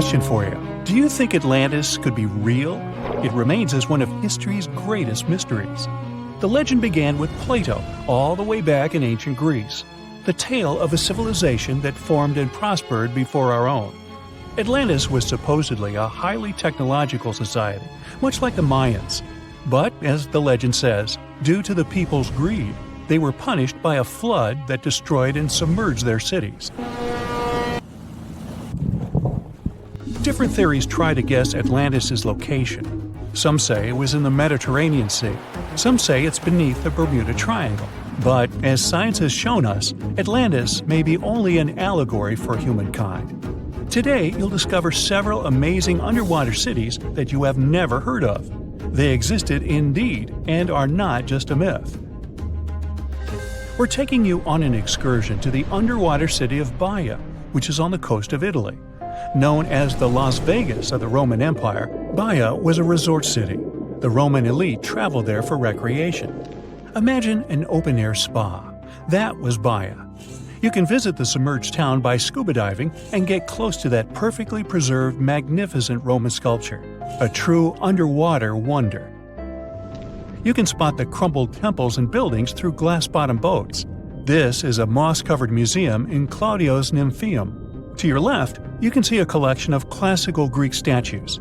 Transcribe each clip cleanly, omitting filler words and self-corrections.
question for you. Do you think Atlantis could be real? It remains as one of history's greatest mysteries. The legend began with Plato, all the way back in ancient Greece. The tale of a civilization that formed and prospered before our own. Atlantis was supposedly a highly technological society, much like the Mayans. But, as the legend says, due to the people's greed, they were punished by a flood that destroyed and submerged their cities. Different theories try to guess Atlantis' location. Some say it was in the Mediterranean Sea. Some say it's beneath the Bermuda Triangle. But, as science has shown us, Atlantis may be only an allegory for humankind. Today, you'll discover several amazing underwater cities that you have never heard of. They existed indeed and are not just a myth. We're taking you on an excursion to the underwater city of Baia, which is on the coast of Italy. Known as the Las Vegas of the Roman Empire, Baia was a resort city. The Roman elite traveled there for recreation. Imagine an open-air spa. That was Baia. You can visit the submerged town by scuba diving and get close to that perfectly preserved, magnificent Roman sculpture, a true underwater wonder. You can spot the crumbled temples and buildings through glass-bottom boats. This is a moss-covered museum in Claudio's Nymphaeum. To your left, you can see a collection of classical Greek statues.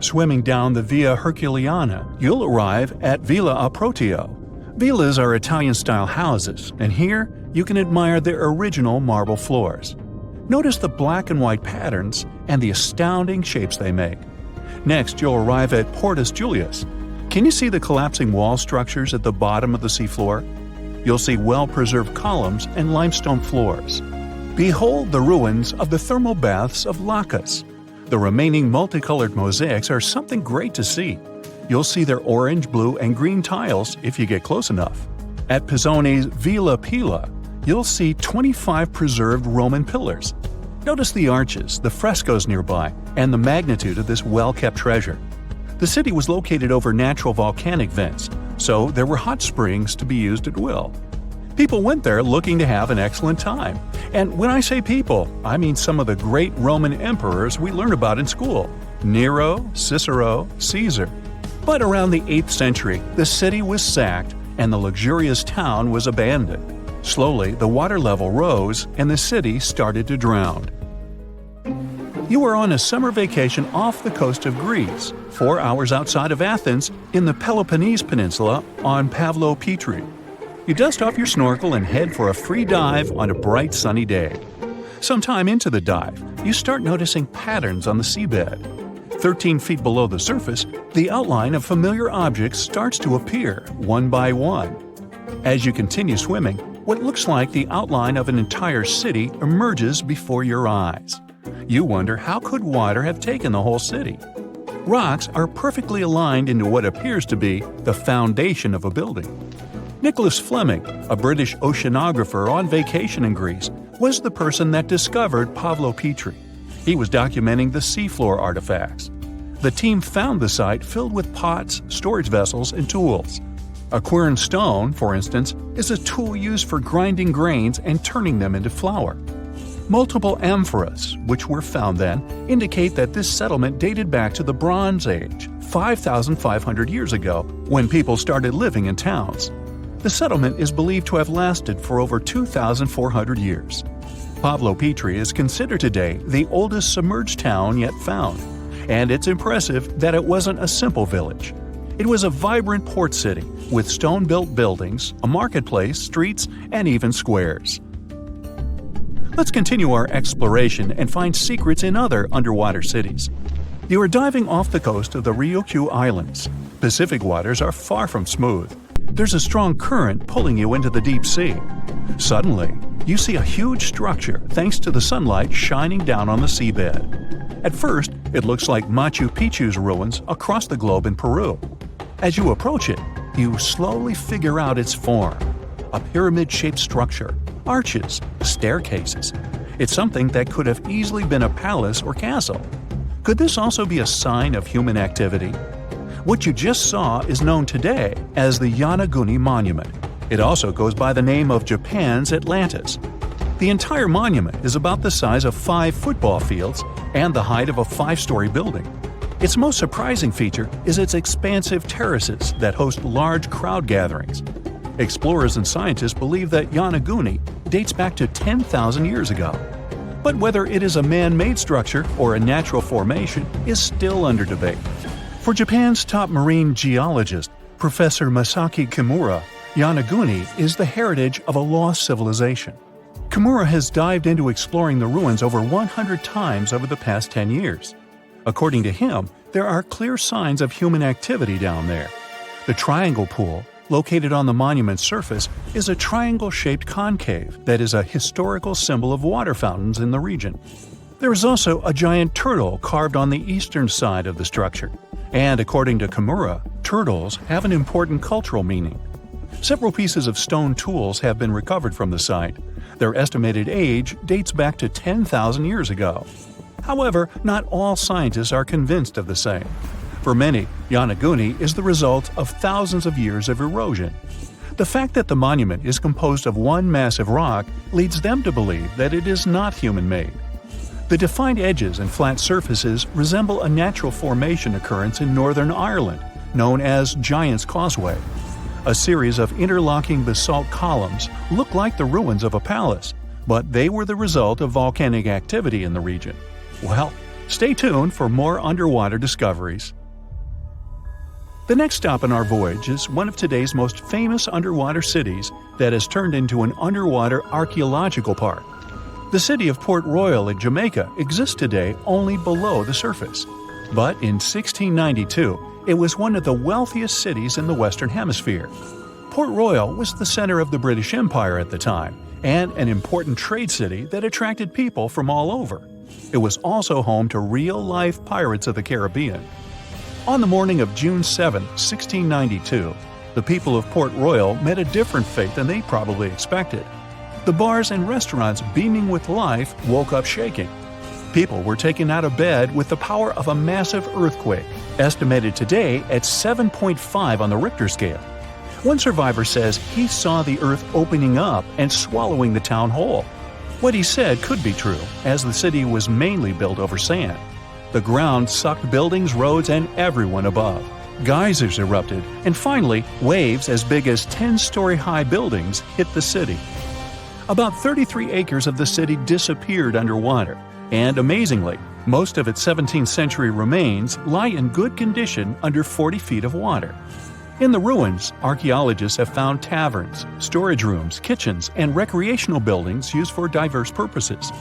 Swimming down the Via Herculeana, you'll arrive at Villa Aprotio. Villas are Italian-style houses, and here you can admire their original marble floors. Notice the black and white patterns and the astounding shapes they make. Next, you'll arrive at Portus Julius. Can you see the collapsing wall structures at the bottom of the seafloor? You'll see well-preserved columns and limestone floors. Behold the ruins of the thermal baths of Lacus. The remaining multicolored mosaics are something great to see. You'll see their orange, blue, and green tiles if you get close enough. At Pisoni's Villa Pila, you'll see 25 preserved Roman pillars. Notice the arches, the frescoes nearby, and the magnitude of this well-kept treasure. The city was located over natural volcanic vents, so there were hot springs to be used at will. People went there looking to have an excellent time. And when I say people, I mean some of the great Roman emperors we learn about in school: Nero, Cicero, Caesar. But around the 8th century, the city was sacked and the luxurious town was abandoned. Slowly, the water level rose and the city started to drown. You are on a summer vacation off the coast of Greece, 4 hours outside of Athens, in the Peloponnese Peninsula on Pavlopetri. You dust off your snorkel and head for a free dive on a bright sunny day. Sometime into the dive, you start noticing patterns on the seabed. 13 feet below the surface, the outline of familiar objects starts to appear, one by one. As you continue swimming, what looks like the outline of an entire city emerges before your eyes. You wonder, how could water have taken the whole city? Rocks are perfectly aligned into what appears to be the foundation of a building. Nicholas Fleming, a British oceanographer on vacation in Greece, was the person that discovered Pavlopetri. He was documenting the seafloor artifacts. The team found the site filled with pots, storage vessels, and tools. A quern stone, for instance, is a tool used for grinding grains and turning them into flour. Multiple amphoras, which were found then, indicate that this settlement dated back to the Bronze Age, 5,500 years ago, when people started living in towns. The settlement is believed to have lasted for over 2,400 years. Pavlopetri is considered today the oldest submerged town yet found, and it's impressive that it wasn't a simple village. It was a vibrant port city with stone-built buildings, a marketplace, streets, and even squares. Let's continue our exploration and find secrets in other underwater cities. You are diving off the coast of the Ryukyu Islands. Pacific waters are far from smooth. There's a strong current pulling you into the deep sea. Suddenly, you see a huge structure thanks to the sunlight shining down on the seabed. At first, it looks like Machu Picchu's ruins across the globe in Peru. As you approach it, you slowly figure out its form. A pyramid-shaped structure, arches, staircases. It's something that could have easily been a palace or castle. Could this also be a sign of human activity? What you just saw is known today as the Yonaguni Monument. It also goes by the name of Japan's Atlantis. The entire monument is about the size of 5 football fields and the height of a 5-story building. Its most surprising feature is its expansive terraces that host large crowd gatherings. Explorers and scientists believe that Yonaguni dates back to 10,000 years ago. But whether it is a man-made structure or a natural formation is still under debate. For Japan's top marine geologist, Professor Masaki Kimura, Yonaguni is the heritage of a lost civilization. Kimura has dived into exploring the ruins over 100 times over the past 10 years. According to him, there are clear signs of human activity down there. The Triangle Pool, located on the monument's surface, is a triangle-shaped concave that is a historical symbol of water fountains in the region. There is also a giant turtle carved on the eastern side of the structure. And according to Kimura, turtles have an important cultural meaning. Several pieces of stone tools have been recovered from the site. Their estimated age dates back to 10,000 years ago. However, not all scientists are convinced of the same. For many, Yonaguni is the result of thousands of years of erosion. The fact that the monument is composed of one massive rock leads them to believe that it is not human-made. The defined edges and flat surfaces resemble a natural formation occurrence in Northern Ireland, known as Giant's Causeway. A series of interlocking basalt columns look like the ruins of a palace, but they were the result of volcanic activity in the region. Well, stay tuned for more underwater discoveries. The next stop on our voyage is one of today's most famous underwater cities that has turned into an underwater archaeological park. The city of Port Royal in Jamaica exists today only below the surface. But in 1692, it was one of the wealthiest cities in the Western Hemisphere. Port Royal was the center of the British Empire at the time, and an important trade city that attracted people from all over. It was also home to real-life pirates of the Caribbean. On the morning of June 7, 1692, the people of Port Royal met a different fate than they probably expected. The bars and restaurants beaming with life woke up shaking. People were taken out of bed with the power of a massive earthquake, estimated today at 7.5 on the Richter scale. One survivor says he saw the earth opening up and swallowing the town whole. What he said could be true, as the city was mainly built over sand. The ground sucked buildings, roads, and everyone above. Geysers erupted, and finally, waves as big as 10-story-high buildings hit the city. About 33 acres of the city disappeared underwater, and amazingly, most of its 17th century remains lie in good condition under 40 feet of water. In the ruins, archaeologists have found taverns, storage rooms, kitchens, and recreational buildings used for diverse purposes.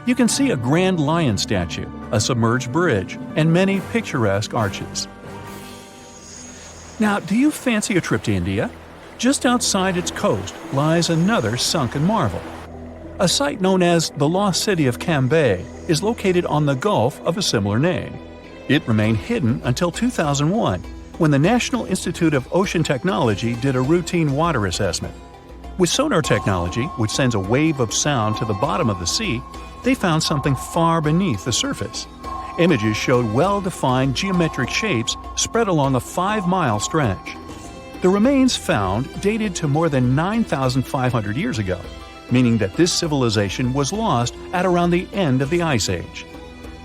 You can see a grand lion statue, a submerged bridge, and many picturesque arches. Now, do you fancy a trip to India? Just outside its coast lies another sunken marvel. A site known as the Lost City of Cambay is located on the Gulf of a similar name. It remained hidden until 2001, when the National Institute of Ocean Technology did a routine water assessment. With sonar technology, which sends a wave of sound to the bottom of the sea, they found something far beneath the surface. Images showed well-defined geometric shapes spread along a 5-mile stretch. The remains found dated to more than 9,500 years ago, meaning that this civilization was lost at around the end of the Ice Age.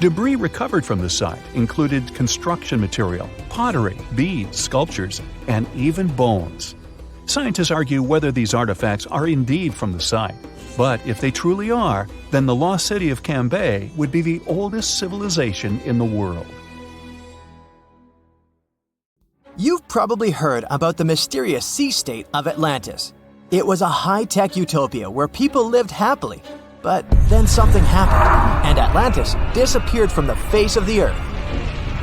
Debris recovered from the site included construction material, pottery, beads, sculptures, and even bones. Scientists argue whether these artifacts are indeed from the site, but if they truly are, then the lost city of Cambay would be the oldest civilization in the world. You've probably heard about the mysterious sea state of Atlantis. It was a high-tech utopia where people lived happily, but then something happened, and Atlantis disappeared from the face of the earth.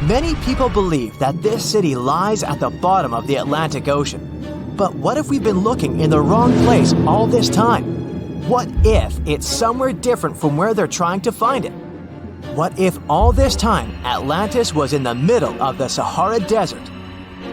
Many people believe that this city lies at the bottom of the Atlantic Ocean. But what if we've been looking in the wrong place all this time? What if it's somewhere different from where they're trying to find it? What if all this time Atlantis was in the middle of the Sahara Desert?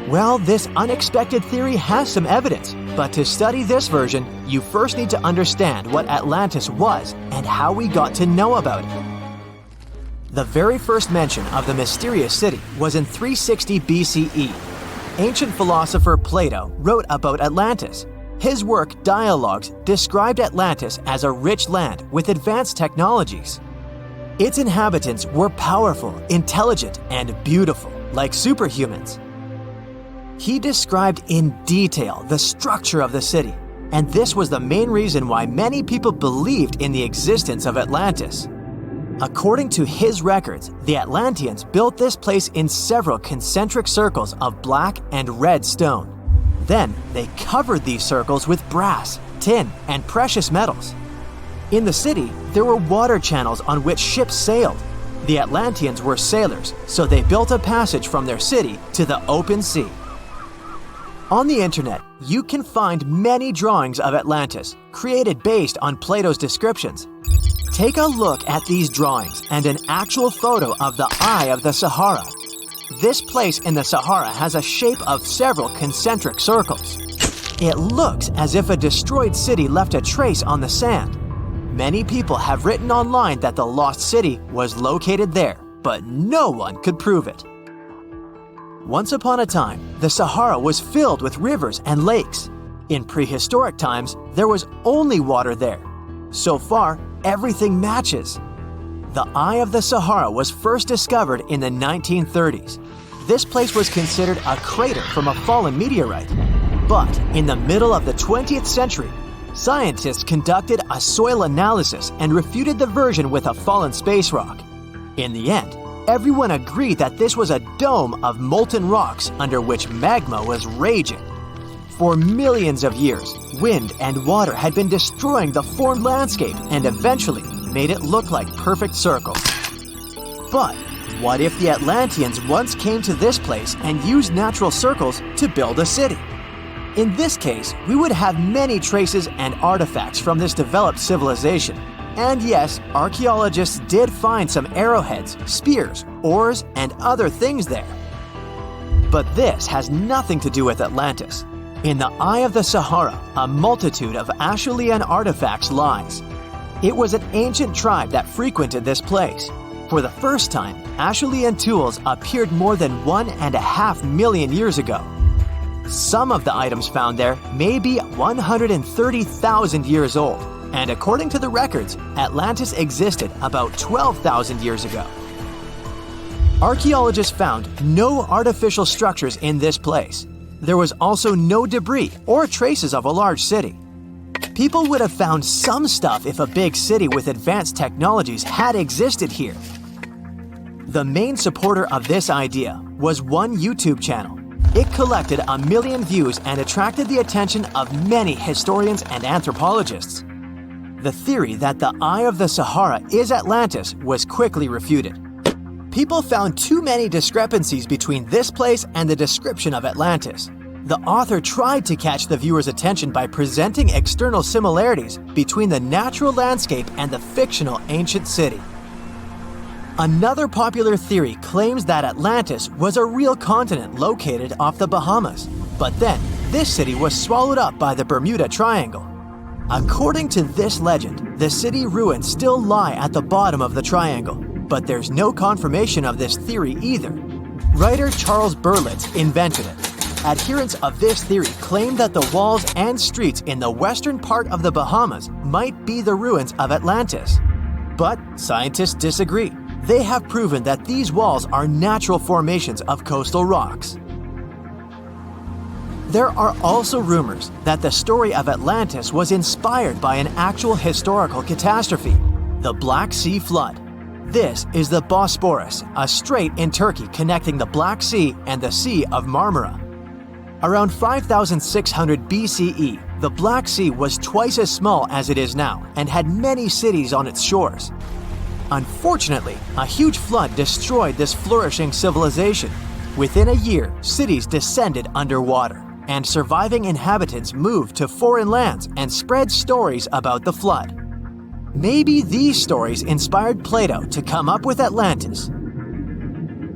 Well, this unexpected theory has some evidence, but to study this version, you first need to understand what Atlantis was and how we got to know about it. The very first mention of the mysterious city was in 360 BCE. Ancient philosopher Plato wrote about Atlantis. His work, Dialogues, described Atlantis as a rich land with advanced technologies. Its inhabitants were powerful, intelligent, and beautiful, like superhumans. He described in detail the structure of the city, and this was the main reason why many people believed in the existence of Atlantis. According to his records, the Atlanteans built this place in several concentric circles of black and red stone. Then they covered these circles with brass, tin, and precious metals. In the city, there were water channels on which ships sailed. The Atlanteans were sailors, so they built a passage from their city to the open sea. On the internet, you can find many drawings of Atlantis, created based on Plato's descriptions. Take a look at these drawings and an actual photo of the Eye of the Sahara. This place in the Sahara has a shape of several concentric circles. It looks as if a destroyed city left a trace on the sand. Many people have written online that the lost city was located there, but no one could prove it. Once upon a time, the Sahara was filled with rivers and lakes. In prehistoric times, there was only water there. So far, everything matches. The Eye of the Sahara was first discovered in the 1930s. This place was considered a crater from a fallen meteorite. But in the middle of the 20th century, scientists conducted a soil analysis and refuted the version with a fallen space rock. In the end, everyone agreed that this was a dome of molten rocks under which magma was raging. For millions of years, wind and water had been destroying the formed landscape and eventually made it look like perfect circles. But what if the Atlanteans once came to this place and used natural circles to build a city? In this case, we would have many traces and artifacts from this developed civilization. And yes, archaeologists did find some arrowheads, spears, oars, and other things there. But this has nothing to do with Atlantis. In the Eye of the Sahara, a multitude of Acheulean artifacts lies. It was an ancient tribe that frequented this place. For the first time, Acheulean tools appeared more than 1.5 million years ago. Some of the items found there may be 130,000 years old, and according to the records, Atlantis existed about 12,000 years ago. Archaeologists found no artificial structures in this place. There was also no debris or traces of a large city. People would have found some stuff if a big city with advanced technologies had existed here. The main supporter of this idea was one YouTube channel. It collected 1 million views and attracted the attention of many historians and anthropologists. The theory that the Eye of the Sahara is Atlantis was quickly refuted. People found too many discrepancies between this place and the description of Atlantis. The author tried to catch the viewer's attention by presenting external similarities between the natural landscape and the fictional ancient city. Another popular theory claims that Atlantis was a real continent located off the Bahamas, but then this city was swallowed up by the Bermuda Triangle. According to this legend, the city ruins still lie at the bottom of the triangle, but there's no confirmation of this theory either. Writer Charles Berlitz invented it. Adherents of this theory claim that the walls and streets in the western part of the Bahamas might be the ruins of Atlantis. But scientists disagree. They have proven that these walls are natural formations of coastal rocks. There are also rumors that the story of Atlantis was inspired by an actual historical catastrophe, the Black Sea Flood. This is the Bosporus, a strait in Turkey connecting the Black Sea and the Sea of Marmara. Around 5600 BCE, the Black Sea was twice as small as it is now and had many cities on its shores. Unfortunately, a huge flood destroyed this flourishing civilization. Within a year, cities descended underwater, and surviving inhabitants moved to foreign lands and spread stories about the flood. Maybe these stories inspired Plato to come up with Atlantis.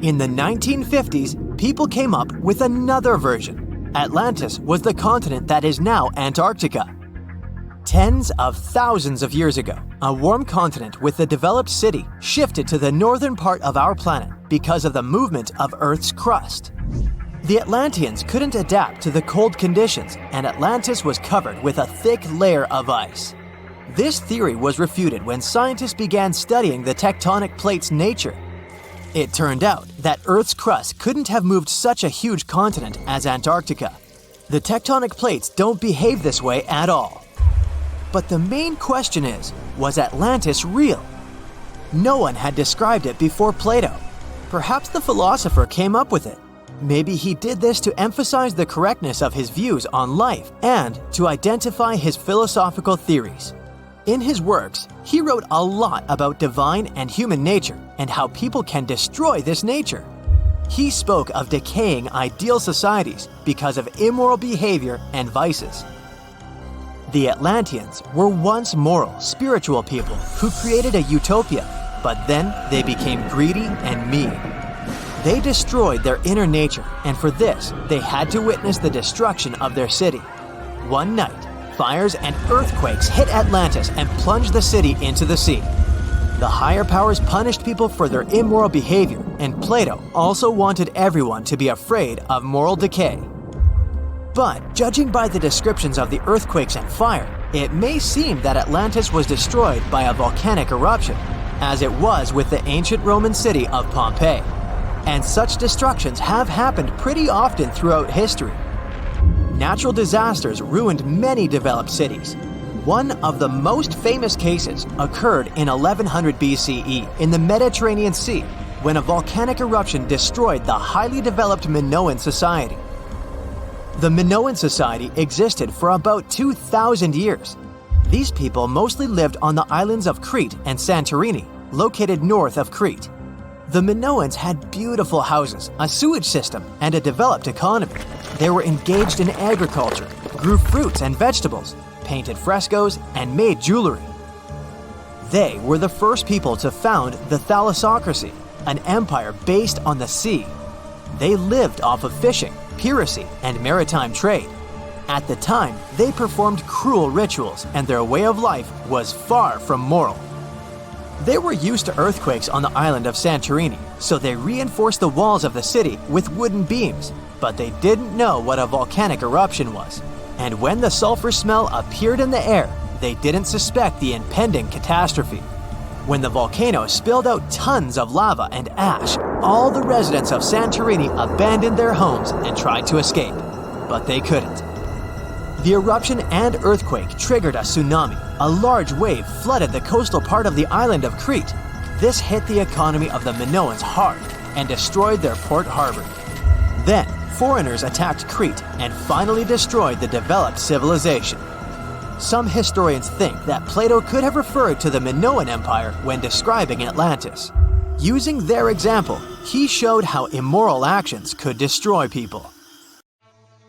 In the 1950s, people came up with another version. Atlantis was the continent that is now Antarctica. Tens of thousands of years ago, a warm continent with a developed city shifted to the northern part of our planet because of the movement of Earth's crust. The Atlanteans couldn't adapt to the cold conditions, and Atlantis was covered with a thick layer of ice. This theory was refuted when scientists began studying the tectonic plate's nature. It turned out that Earth's crust couldn't have moved such a huge continent as Antarctica. The tectonic plates don't behave this way at all. But the main question is, was Atlantis real? No one had described it before Plato. Perhaps the philosopher came up with it. Maybe he did this to emphasize the correctness of his views on life and to identify his philosophical theories. In his works, he wrote a lot about divine and human nature and how people can destroy this nature. He spoke of decaying ideal societies because of immoral behavior and vices. The Atlanteans were once moral, spiritual people who created a utopia, but then they became greedy and mean. They destroyed their inner nature, and for this, they had to witness the destruction of their city. One night, fires and earthquakes hit Atlantis and plunged the city into the sea. The higher powers punished people for their immoral behavior, and Plato also wanted everyone to be afraid of moral decay. But judging by the descriptions of the earthquakes and fire, it may seem that Atlantis was destroyed by a volcanic eruption, as it was with the ancient Roman city of Pompeii. And such destructions have happened pretty often throughout history. Natural disasters ruined many developed cities. One of the most famous cases occurred in 1100 BCE in the Mediterranean Sea, when a volcanic eruption destroyed the highly developed Minoan society. The Minoan society existed for about 2,000 years. These people mostly lived on the islands of Crete and Santorini, located north of Crete. The Minoans had beautiful houses, a sewage system, and a developed economy. They were engaged in agriculture, grew fruits and vegetables, painted frescoes, and made jewelry. They were the first people to found the thalassocracy, an empire based on the sea. They lived off of fishing, piracy, and maritime trade. At the time, they performed cruel rituals, and their way of life was far from moral. They were used to earthquakes on the island of Santorini, so they reinforced the walls of the city with wooden beams, but they didn't know what a volcanic eruption was. And when the sulfur smell appeared in the air, they didn't suspect the impending catastrophe. When the volcano spilled out tons of lava and ash, all the residents of Santorini abandoned their homes and tried to escape, but they couldn't. The eruption and earthquake triggered a tsunami. A large wave flooded the coastal part of the island of Crete. This hit the economy of the Minoans hard and destroyed their port harbor. Then, foreigners attacked Crete and finally destroyed the developed civilization. Some historians think that Plato could have referred to the Minoan Empire when describing Atlantis. Using their example, he showed how immoral actions could destroy people.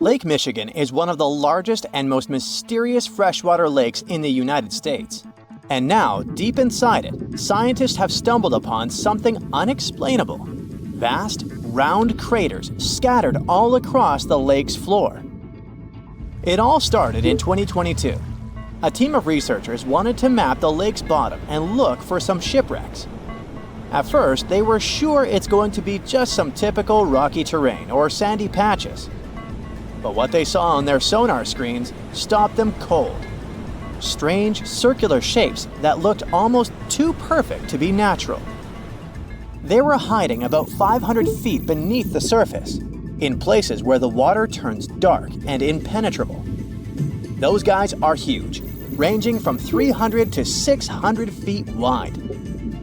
Lake Michigan is one of the largest and most mysterious freshwater lakes in the United States. And now, deep inside it, scientists have stumbled upon something unexplainable. Vast, round craters scattered all across the lake's floor. It all started in 2022. A team of researchers wanted to map the lake's bottom and look for some shipwrecks. At first, they were sure it's going to be just some typical rocky terrain or sandy patches. But what they saw on their sonar screens stopped them cold. Strange, circular shapes that looked almost too perfect to be natural. They were hiding about 500 feet beneath the surface, in places where the water turns dark and impenetrable. Those guys are huge, ranging from 300 to 600 feet wide.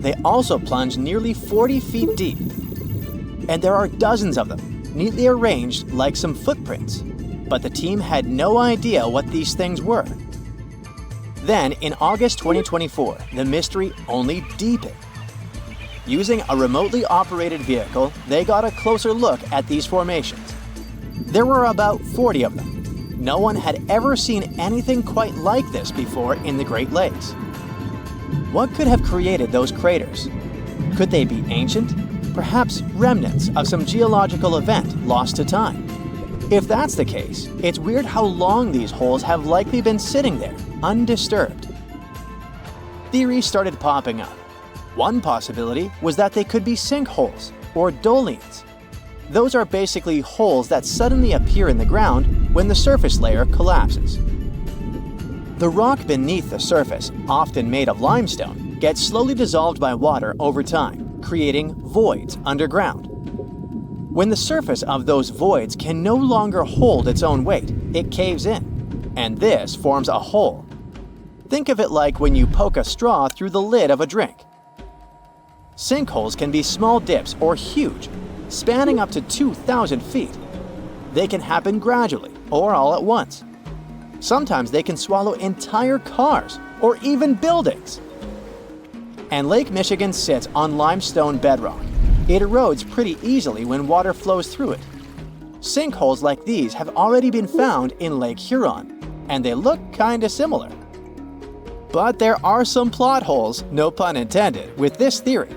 They also plunge nearly 40 feet deep. And there are dozens of them, neatly arranged like some footprints. But the team had no idea what these things were. Then, in August 2024, the mystery only deepened. Using a remotely operated vehicle, they got a closer look at these formations. There were about 40 of them. No one had ever seen anything quite like this before in the Great Lakes. What could have created those craters? Could they be ancient? Perhaps remnants of some geological event lost to time? If that's the case, it's weird how long these holes have likely been sitting there, undisturbed. Theories started popping up. One possibility was that they could be sinkholes or dolines. Those are basically holes that suddenly appear in the ground when the surface layer collapses. The rock beneath the surface, often made of limestone, gets slowly dissolved by water over time, creating voids underground. When the surface of those voids can no longer hold its own weight, it caves in, and this forms a hole. Think of it like when you poke a straw through the lid of a drink. Sinkholes can be small dips or huge, spanning up to 2,000 feet. They can happen gradually or all at once. Sometimes they can swallow entire cars or even buildings. And Lake Michigan sits on limestone bedrock. It erodes pretty easily when water flows through it. Sinkholes like these have already been found in Lake Huron, and they look kinda similar. But there are some plot holes, no pun intended, with this theory.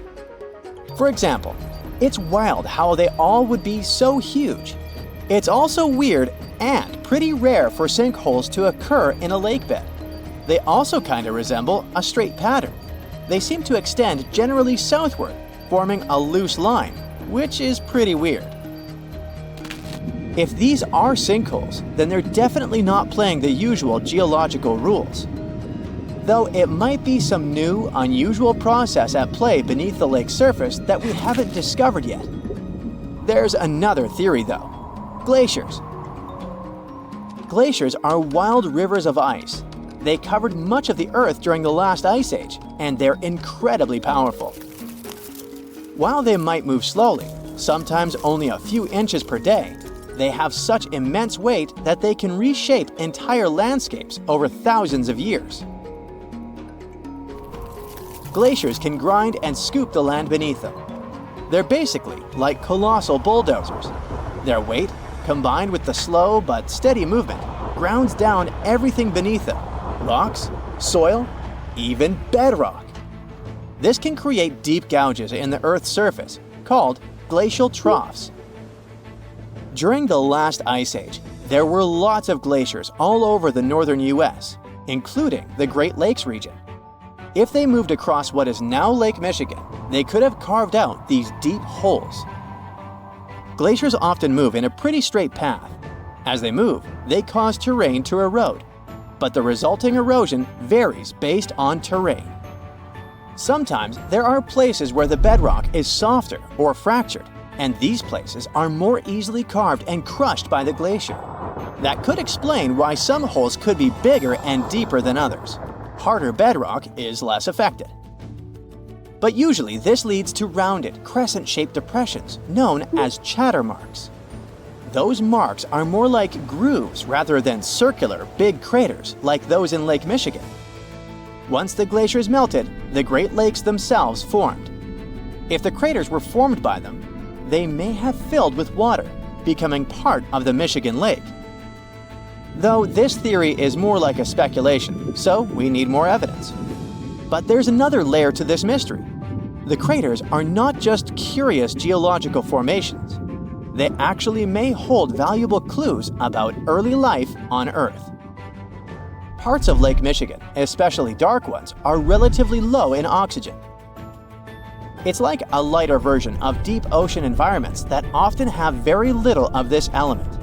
For example, it's wild how they all would be so huge. It's also weird and pretty rare for sinkholes to occur in a lake bed. They also kinda resemble a straight pattern. They seem to extend generally southward, forming a loose line, which is pretty weird. If these are sinkholes, then they're definitely not playing the usual geological rules. Though it might be some new, unusual process at play beneath the lake's surface that we haven't discovered yet. There's another theory though: glaciers. Glaciers are wild rivers of ice. They covered much of the Earth during the last ice age, and they're incredibly powerful. While they might move slowly, sometimes only a few inches per day, they have such immense weight that they can reshape entire landscapes over thousands of years. Glaciers can grind and scoop the land beneath them. They're basically like colossal bulldozers. Their weight, combined with the slow but steady movement, grounds down everything beneath them: rocks, soil, even bedrock. This can create deep gouges in the Earth's surface, called glacial troughs. During the last ice age, there were lots of glaciers all over the northern US, including the Great Lakes region. If they moved across what is now Lake Michigan, they could have carved out these deep holes. Glaciers often move in a pretty straight path. As they move, they cause terrain to erode, but the resulting erosion varies based on terrain. Sometimes there are places where the bedrock is softer or fractured, and these places are more easily carved and crushed by the glacier. That could explain why some holes could be bigger and deeper than others. Harder bedrock is less affected. But usually this leads to rounded, crescent-shaped depressions known as chatter marks. Those marks are more like grooves rather than circular, big craters like those in Lake Michigan. Once the glaciers melted, the Great Lakes themselves formed. If the craters were formed by them, they may have filled with water, becoming part of the Michigan Lake. Though this theory is more like a speculation, so we need more evidence. But there's another layer to this mystery. The craters are not just curious geological formations. They actually may hold valuable clues about early life on Earth. Parts of Lake Michigan, especially dark ones, are relatively low in oxygen. It's like a lighter version of deep ocean environments that often have very little of this element.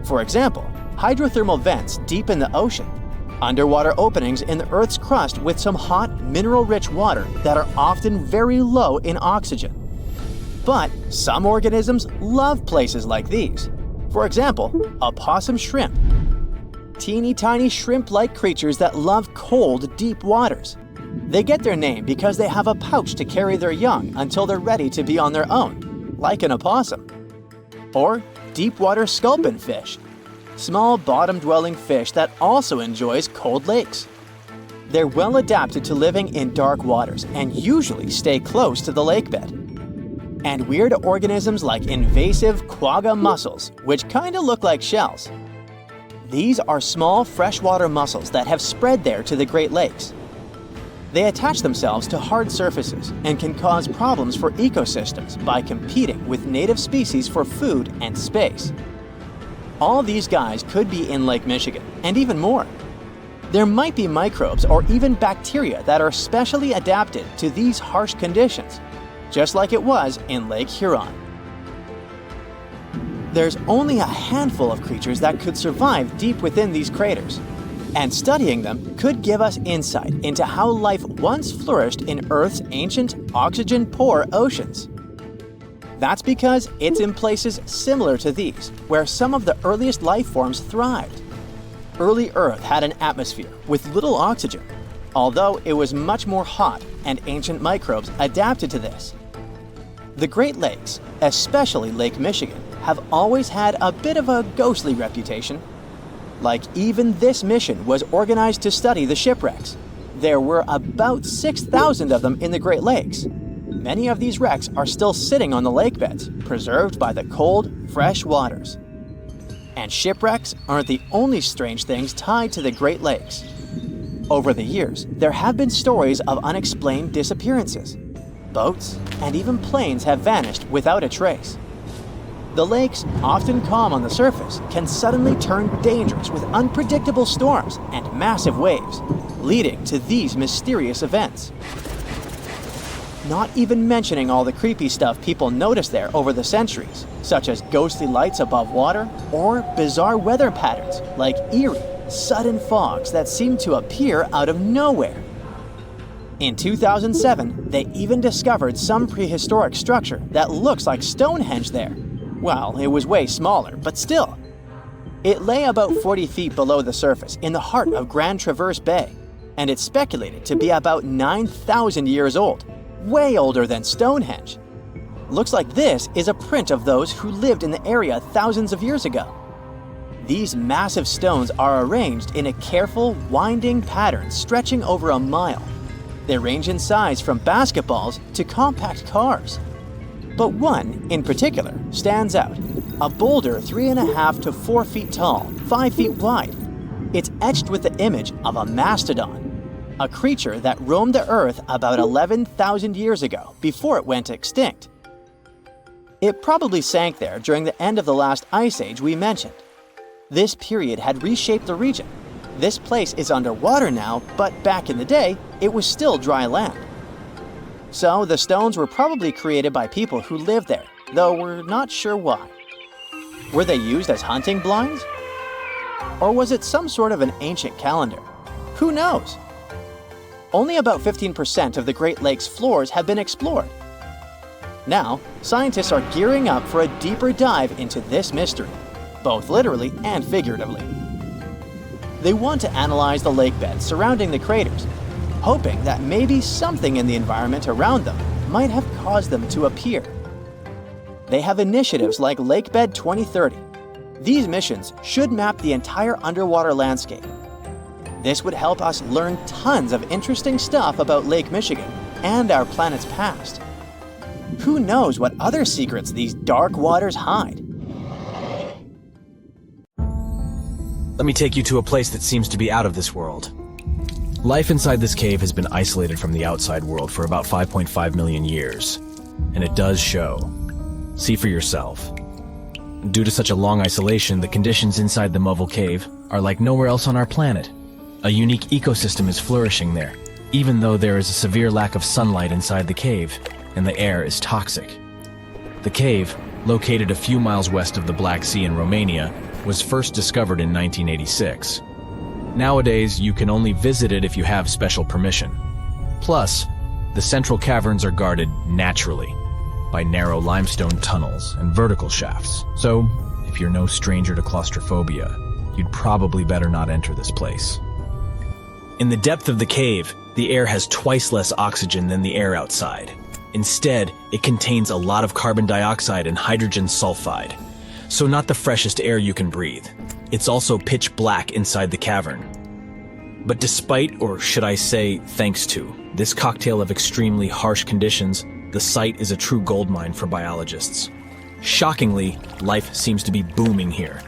For example, hydrothermal vents deep in the ocean, underwater openings in the Earth's crust with some hot, mineral-rich water that are often very low in oxygen. But some organisms love places like these. For example, opossum shrimp. Teeny tiny shrimp-like creatures that love cold, deep waters. They get their name because they have a pouch to carry their young until they're ready to be on their own, like an opossum. Or deep-water sculpin fish, small bottom-dwelling fish that also enjoys cold lakes. They're well adapted to living in dark waters and usually stay close to the lake bed. And weird organisms like invasive quagga mussels, which kinda look like shells. These are small freshwater mussels that have spread there to the Great Lakes. They attach themselves to hard surfaces and can cause problems for ecosystems by competing with native species for food and space. All these guys could be in Lake Michigan, and even more. There might be microbes or even bacteria that are specially adapted to these harsh conditions, just like it was in Lake Huron. There's only a handful of creatures that could survive deep within these craters, and studying them could give us insight into how life once flourished in Earth's ancient, oxygen-poor oceans. That's because it's in places similar to these where some of the earliest life forms thrived. Early Earth had an atmosphere with little oxygen, although it was much more hot, and ancient microbes adapted to this. The Great Lakes, especially Lake Michigan, have always had a bit of a ghostly reputation. Like, even this mission was organized to study the shipwrecks. There were about 6,000 of them in the Great Lakes. Many of these wrecks are still sitting on the lake beds, preserved by the cold, fresh waters. And shipwrecks aren't the only strange things tied to the Great Lakes. Over the years, there have been stories of unexplained disappearances. Boats and even planes have vanished without a trace. The lakes, often calm on the surface, can suddenly turn dangerous with unpredictable storms and massive waves, leading to these mysterious events. Not even mentioning all the creepy stuff people noticed there over the centuries, such as ghostly lights above water or bizarre weather patterns like eerie, sudden fogs that seem to appear out of nowhere. In 2007, they even discovered some prehistoric structure that looks like Stonehenge there. Well, it was way smaller, but still. It lay about 40 feet below the surface in the heart of Grand Traverse Bay, and it's speculated to be about 9,000 years old, way older than Stonehenge. Looks like this is a print of those who lived in the area thousands of years ago. These massive stones are arranged in a careful, winding pattern stretching over a mile. They range in size from basketballs to compact cars. But one, in particular, stands out. A boulder 3.5 to 4 feet tall, 5 feet wide. It's etched with the image of a mastodon, a creature that roamed the Earth about 11,000 years ago before it went extinct. It probably sank there during the end of the last ice age we mentioned. This period had reshaped the region. This place is underwater now, but back in the day, it was still dry land. So the stones were probably created by people who lived there, though we're not sure why. Were they used as hunting blinds? Or was it some sort of an ancient calendar? Who knows? Only about 15% of the Great Lakes floors have been explored. Now, scientists are gearing up for a deeper dive into this mystery, both literally and figuratively. They want to analyze the lake beds surrounding the craters, hoping that maybe something in the environment around them might have caused them to appear. They have initiatives like Lakebed 2030. These missions should map the entire underwater landscape. This would help us learn tons of interesting stuff about Lake Michigan and our planet's past. Who knows what other secrets these dark waters hide? Let me take you to a place that seems to be out of this world. Life inside this cave has been isolated from the outside world for about 5.5 million years, and it does show. See for yourself. Due to such a long isolation, the conditions inside the Movile Cave are like nowhere else on our planet. A unique ecosystem is flourishing there, even though there is a severe lack of sunlight inside the cave, and the air is toxic. The cave, located a few miles west of the Black Sea in Romania, was first discovered in 1986. Nowadays, you can only visit it if you have special permission. Plus, the central caverns are guarded naturally by narrow limestone tunnels and vertical shafts. So, if you're no stranger to claustrophobia, you'd probably better not enter this place. In the depth of the cave, the air has twice less oxygen than the air outside. Instead, it contains a lot of carbon dioxide and hydrogen sulfide, so not the freshest air you can breathe. It's also pitch black inside the cavern. But despite, or should I say thanks to, this cocktail of extremely harsh conditions, the site is a true goldmine for biologists. Shockingly, life seems to be booming here.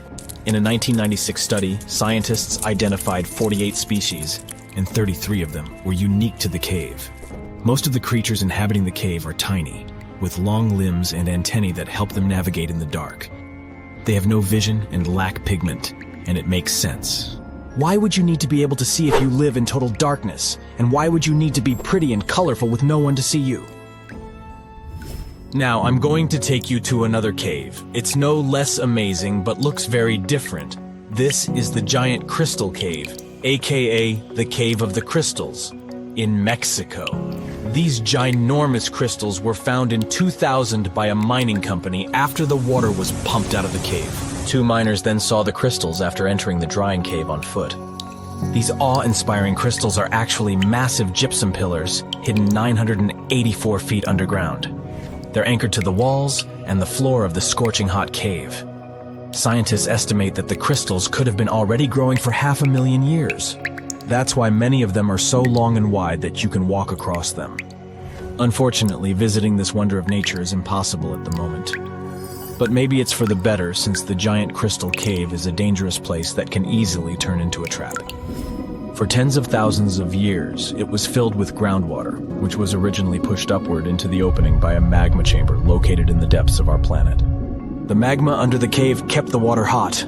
In a 1996 study, scientists identified 48 species, and 33 of them were unique to the cave. Most of the creatures inhabiting the cave are tiny, with long limbs and antennae that help them navigate in the dark. They have no vision and lack pigment, and it makes sense. Why would you need to be able to see if you live in total darkness? And why would you need to be pretty and colorful with no one to see you? Now, I'm going to take you to another cave. It's no less amazing, but looks very different. This is the Giant Crystal Cave, aka the Cave of the Crystals, in Mexico. These ginormous crystals were found in 2000 by a mining company after the water was pumped out of the cave. 2 miners then saw the crystals after entering the drying cave on foot. These awe-inspiring crystals are actually massive gypsum pillars hidden 984 feet underground. They're anchored to the walls and the floor of the scorching hot cave. Scientists estimate that the crystals could have been already growing for 500,000 years. That's why many of them are so long and wide that you can walk across them. Unfortunately, visiting this wonder of nature is impossible at the moment. But maybe it's for the better, since the Giant Crystal Cave is a dangerous place that can easily turn into a trap. For tens of thousands of years, it was filled with groundwater, which was originally pushed upward into the opening by a magma chamber located in the depths of our planet. The magma under the cave kept the water hot,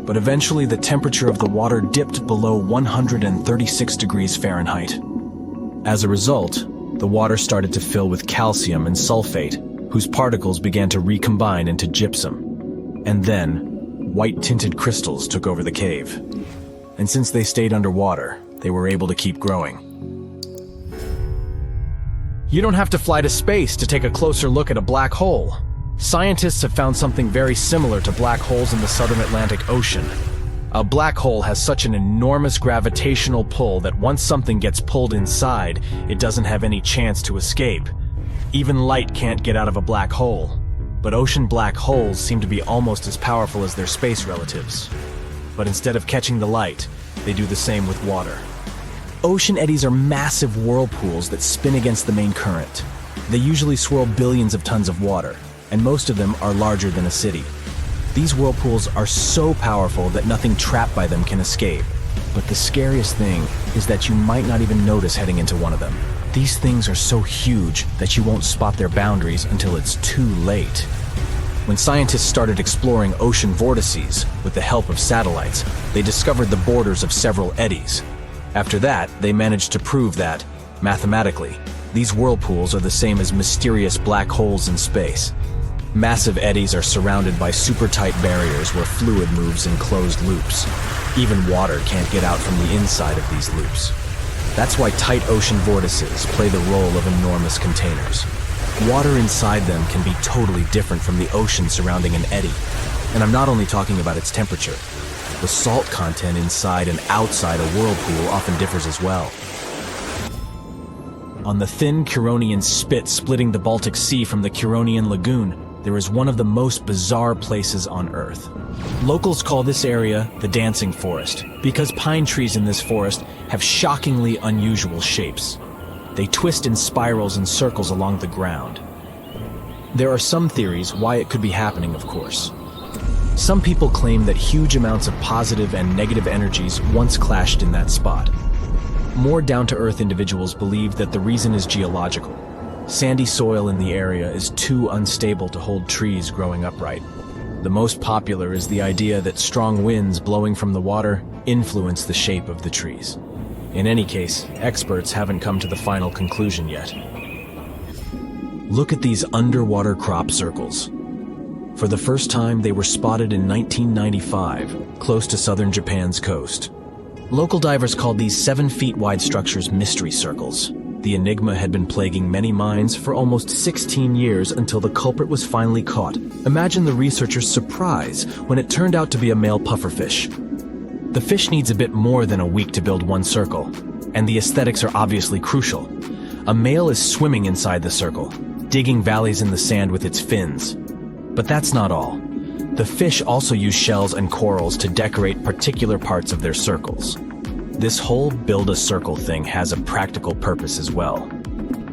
but eventually the temperature of the water dipped below 136 degrees Fahrenheit. As a result, the water started to fill with calcium and sulfate, whose particles began to recombine into gypsum. And then, white-tinted crystals took over the cave. And since they stayed underwater, they were able to keep growing. You don't have to fly to space to take a closer look at a black hole. Scientists have found something very similar to black holes in the southern Atlantic Ocean. A black hole has such an enormous gravitational pull that once something gets pulled inside, it doesn't have any chance to escape. Even light can't get out of a black hole. But ocean black holes seem to be almost as powerful as their space relatives. But instead of catching the light, they do the same with water. Ocean eddies are massive whirlpools that spin against the main current. They usually swirl billions of tons of water, and most of them are larger than a city. These whirlpools are so powerful that nothing trapped by them can escape. But the scariest thing is that you might not even notice heading into one of them. These things are so huge that you won't spot their boundaries until it's too late. When scientists started exploring ocean vortices with the help of satellites, they discovered the borders of several eddies. After that, they managed to prove that, mathematically, these whirlpools are the same as mysterious black holes in space. Massive eddies are surrounded by super-tight barriers where fluid moves in closed loops. Even water can't get out from the inside of these loops. That's why tight ocean vortices play the role of enormous containers. Water inside them can be totally different from the ocean surrounding an eddy. And I'm not only talking about its temperature. The salt content inside and outside a whirlpool often differs as well. On the thin Curonian spit splitting the Baltic Sea from the Curonian Lagoon, there is one of the most bizarre places on Earth. Locals call this area the Dancing Forest because pine trees in this forest have shockingly unusual shapes. They twist in spirals and circles along the ground. There are some theories why it could be happening, of course. Some people claim that huge amounts of positive and negative energies once clashed in that spot. More down-to-earth individuals believe that the reason is geological. Sandy soil in the area is too unstable to hold trees growing upright. The most popular is the idea that strong winds blowing from the water influence the shape of the trees. In any case, experts haven't come to the final conclusion yet. Look at these underwater crop circles. For the first time, they were spotted in 1995, close to southern Japan's coast. Local divers called these 7-feet-wide structures mystery circles. The enigma had been plaguing many minds for almost 16 years until the culprit was finally caught. Imagine the researchers' surprise when it turned out to be a male pufferfish. The fish needs a bit more than a week to build one circle, and the aesthetics are obviously crucial. A male is swimming inside the circle, digging valleys in the sand with its fins. But that's not all. The fish also use shells and corals to decorate particular parts of their circles. This whole build-a-circle thing has a practical purpose as well.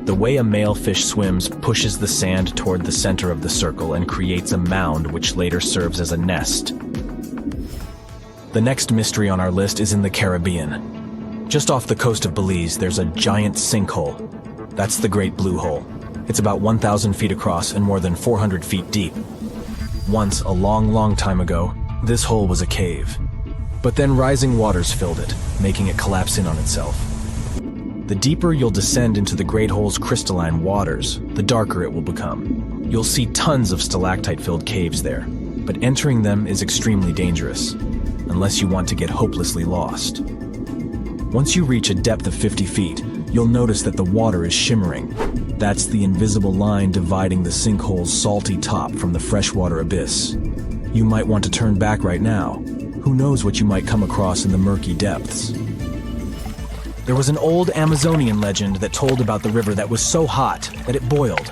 The way a male fish swims pushes the sand toward the center of the circle and creates a mound which later serves as a nest. The next mystery on our list is in the Caribbean. Just off the coast of Belize, there's a giant sinkhole. That's the Great Blue Hole. It's about 1,000 feet across and more than 400 feet deep. Once, a long, long time ago, this hole was a cave. But then rising waters filled it, making it collapse in on itself. The deeper you'll descend into the Great Hole's crystalline waters, the darker it will become. You'll see tons of stalactite-filled caves there, but entering them is extremely dangerous, unless you want to get hopelessly lost. Once you reach a depth of 50 feet, you'll notice that the water is shimmering. That's the invisible line dividing the sinkhole's salty top from the freshwater abyss. You might want to turn back right now. Who knows what you might come across in the murky depths. There was an old Amazonian legend that told about the river that was so hot that it boiled.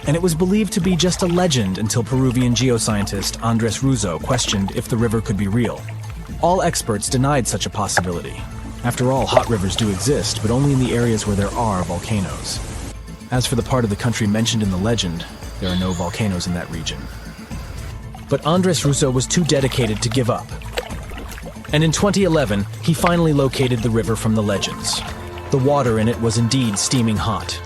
And it was believed to be just a legend until Peruvian geoscientist Andres Russo questioned if the river could be real. All experts denied such a possibility. After all, hot rivers do exist, but only in the areas where there are volcanoes. As for the part of the country mentioned in the legend, there are no volcanoes in that region. But Andres Russo was too dedicated to give up. And in 2011, he finally located the river from the legends. The water in it was indeed steaming hot.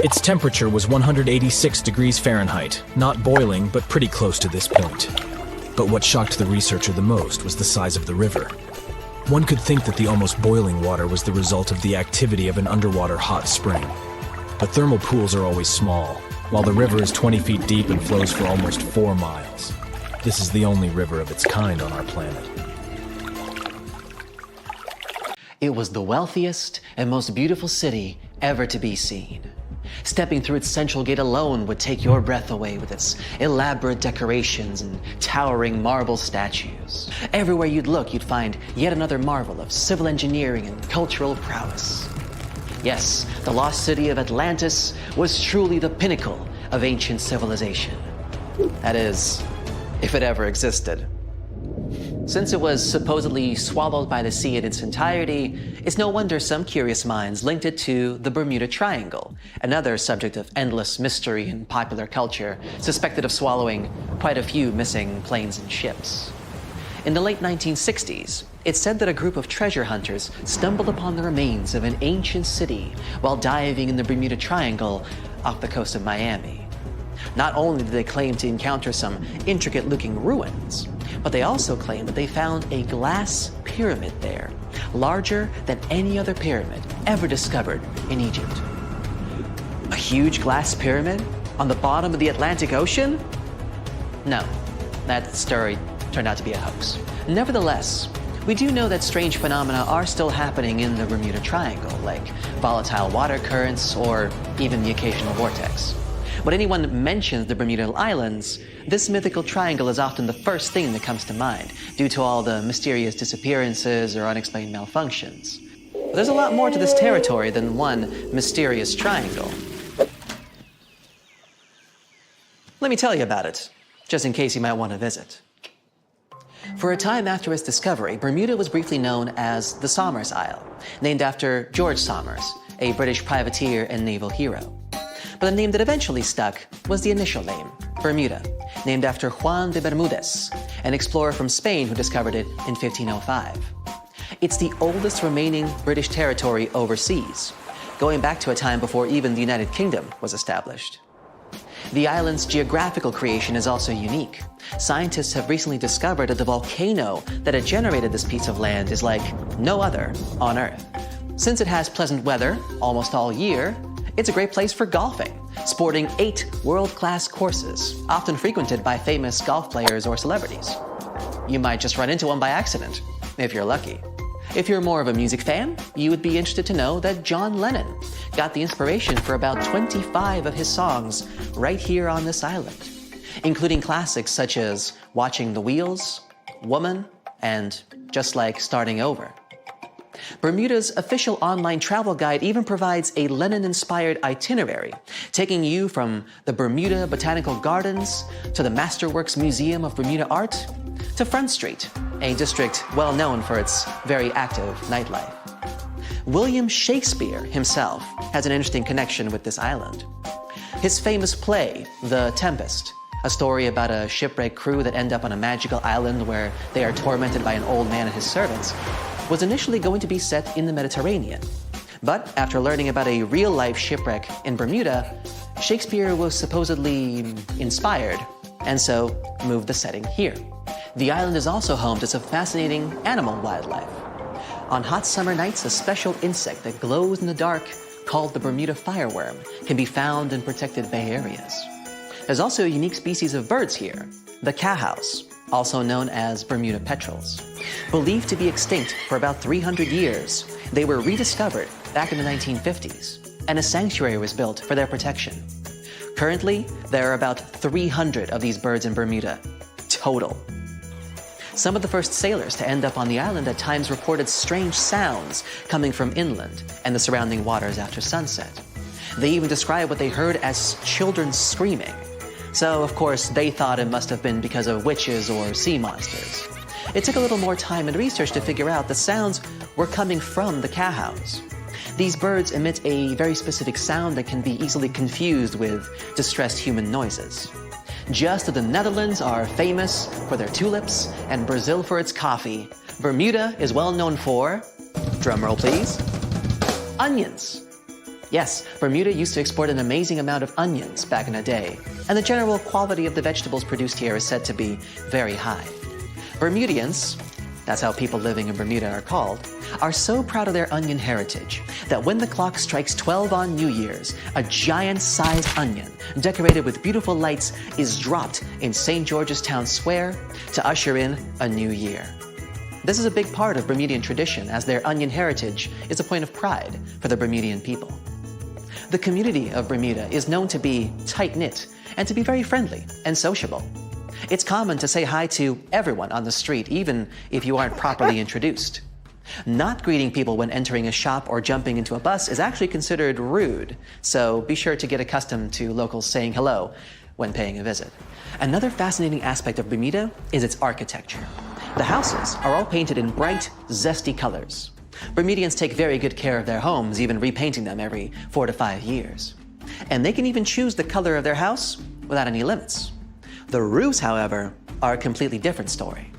Its temperature was 186 degrees Fahrenheit, not boiling, but pretty close to this point. But what shocked the researcher the most was the size of the river. One could think that the almost boiling water was the result of the activity of an underwater hot spring. But thermal pools are always small, while the river is 20 feet deep and flows for almost 4 miles. This is the only river of its kind on our planet. It was the wealthiest and most beautiful city ever to be seen. Stepping through its central gate alone would take your breath away with its elaborate decorations and towering marble statues. Everywhere you'd look, you'd find yet another marvel of civil engineering and cultural prowess. Yes, the lost city of Atlantis was truly the pinnacle of ancient civilization. That is, if it ever existed. Since it was supposedly swallowed by the sea in its entirety, it's no wonder some curious minds linked it to the Bermuda Triangle, another subject of endless mystery in popular culture, suspected of swallowing quite a few missing planes and ships. In the late 1960s, it's said that a group of treasure hunters stumbled upon the remains of an ancient city while diving in the Bermuda Triangle off the coast of Miami. Not only did they claim to encounter some intricate-looking ruins, but they also claimed that they found a glass pyramid there, larger than any other pyramid ever discovered in Egypt. A huge glass pyramid on the bottom of the Atlantic Ocean? No, that story turned out to be a hoax. Nevertheless, we do know that strange phenomena are still happening in the Bermuda Triangle, like volatile water currents or even the occasional vortex. When anyone mentions the Bermuda Islands, this mythical triangle is often the first thing that comes to mind, due to all the mysterious disappearances or unexplained malfunctions. But there's a lot more to this territory than one mysterious triangle. Let me tell you about it, just in case you might want to visit. For a time after its discovery, Bermuda was briefly known as the Somers Isle, named after George Somers, a British privateer and naval hero. But the name that eventually stuck was the initial name, Bermuda, named after Juan de Bermudez, an explorer from Spain who discovered it in 1505. It's the oldest remaining British territory overseas, going back to a time before even the United Kingdom was established. The island's geographical creation is also unique. Scientists have recently discovered that the volcano that had generated this piece of land is like no other on Earth. Since it has pleasant weather almost all year, it's a great place for golfing, sporting 8 world-class courses, often frequented by famous golf players or celebrities. You might just run into one by accident, if you're lucky. If you're more of a music fan, you would be interested to know that John Lennon got the inspiration for about 25 of his songs right here on this island, including classics such as Watching the Wheels, Woman, and Just Like Starting Over. Bermuda's official online travel guide even provides a Lennon-inspired itinerary, taking you from the Bermuda Botanical Gardens to the Masterworks Museum of Bermuda Art to Front Street, a district well known for its very active nightlife. William Shakespeare himself has an interesting connection with this island. His famous play, The Tempest, a story about a shipwrecked crew that end up on a magical island where they are tormented by an old man and his servants, was initially going to be set in the Mediterranean. But after learning about a real-life shipwreck in Bermuda, Shakespeare was supposedly inspired, and so moved the setting here. The island is also home to some fascinating animal wildlife. On hot summer nights, a special insect that glows in the dark, called the Bermuda fireworm, can be found in protected bay areas. There's also a unique species of birds here, the cowhouse, also known as Bermuda petrels. Believed to be extinct for about 300 years, they were rediscovered back in the 1950s, and a sanctuary was built for their protection. Currently, there are about 300 of these birds in Bermuda, total. Some of the first sailors to end up on the island at times reported strange sounds coming from inland and the surrounding waters after sunset. They even described what they heard as children screaming. So, of course, they thought it must have been because of witches or sea monsters. It took a little more time and research to figure out the sounds were coming from the cowhouse. These birds emit a very specific sound that can be easily confused with distressed human noises. Just as the Netherlands are famous for their tulips and Brazil for its coffee, Bermuda is well known for, drumroll please, onions. Yes, Bermuda used to export an amazing amount of onions back in the day, and the general quality of the vegetables produced here is said to be very high. Bermudians, that's how people living in Bermuda are called, are so proud of their onion heritage that when the clock strikes 12 on New Year's, a giant-sized onion decorated with beautiful lights is dropped in St. George's Town Square to usher in a new year. This is a big part of Bermudian tradition, as their onion heritage is a point of pride for the Bermudian people. The community of Bermuda is known to be tight-knit and to be very friendly and sociable. It's common to say hi to everyone on the street, even if you aren't properly introduced. Not greeting people when entering a shop or jumping into a bus is actually considered rude, so be sure to get accustomed to locals saying hello when paying a visit. Another fascinating aspect of Bermuda is its architecture. The houses are all painted in bright, zesty colors. Bermudians take very good care of their homes, even repainting them every 4 to 5 years. And they can even choose the color of their house without any limits. The roofs, however, are a completely different story.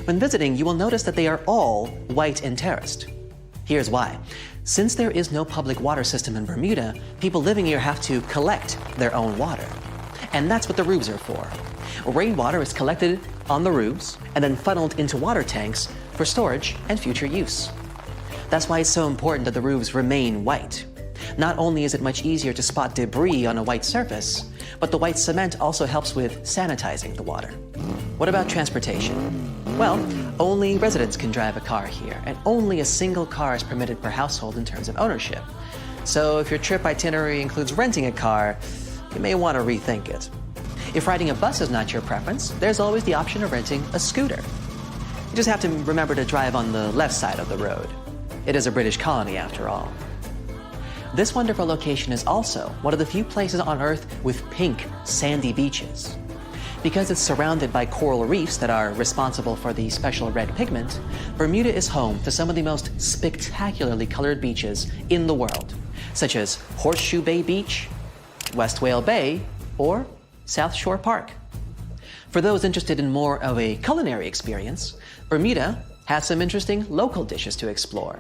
When visiting, you will notice that they are all white and terraced. Here's why. Since there is no public water system in Bermuda, people living here have to collect their own water. And that's what the roofs are for. Rainwater is collected on the roofs and then funneled into water tanks for storage and future use. That's why it's so important that the roofs remain white. Not only is it much easier to spot debris on a white surface, but the white cement also helps with sanitizing the water. What about transportation? Well, only residents can drive a car here, and only a single car is permitted per household in terms of ownership. So if your trip itinerary includes renting a car, you may want to rethink it. If riding a bus is not your preference, there's always the option of renting a scooter. You just have to remember to drive on the left side of the road. It is a British colony after all. This wonderful location is also one of the few places on Earth with pink, sandy beaches. Because it's surrounded by coral reefs that are responsible for the special red pigment, Bermuda is home to some of the most spectacularly colored beaches in the world, such as Horseshoe Bay Beach, West Whale Bay, or South Shore Park. For those interested in more of a culinary experience, Bermuda has some interesting local dishes to explore.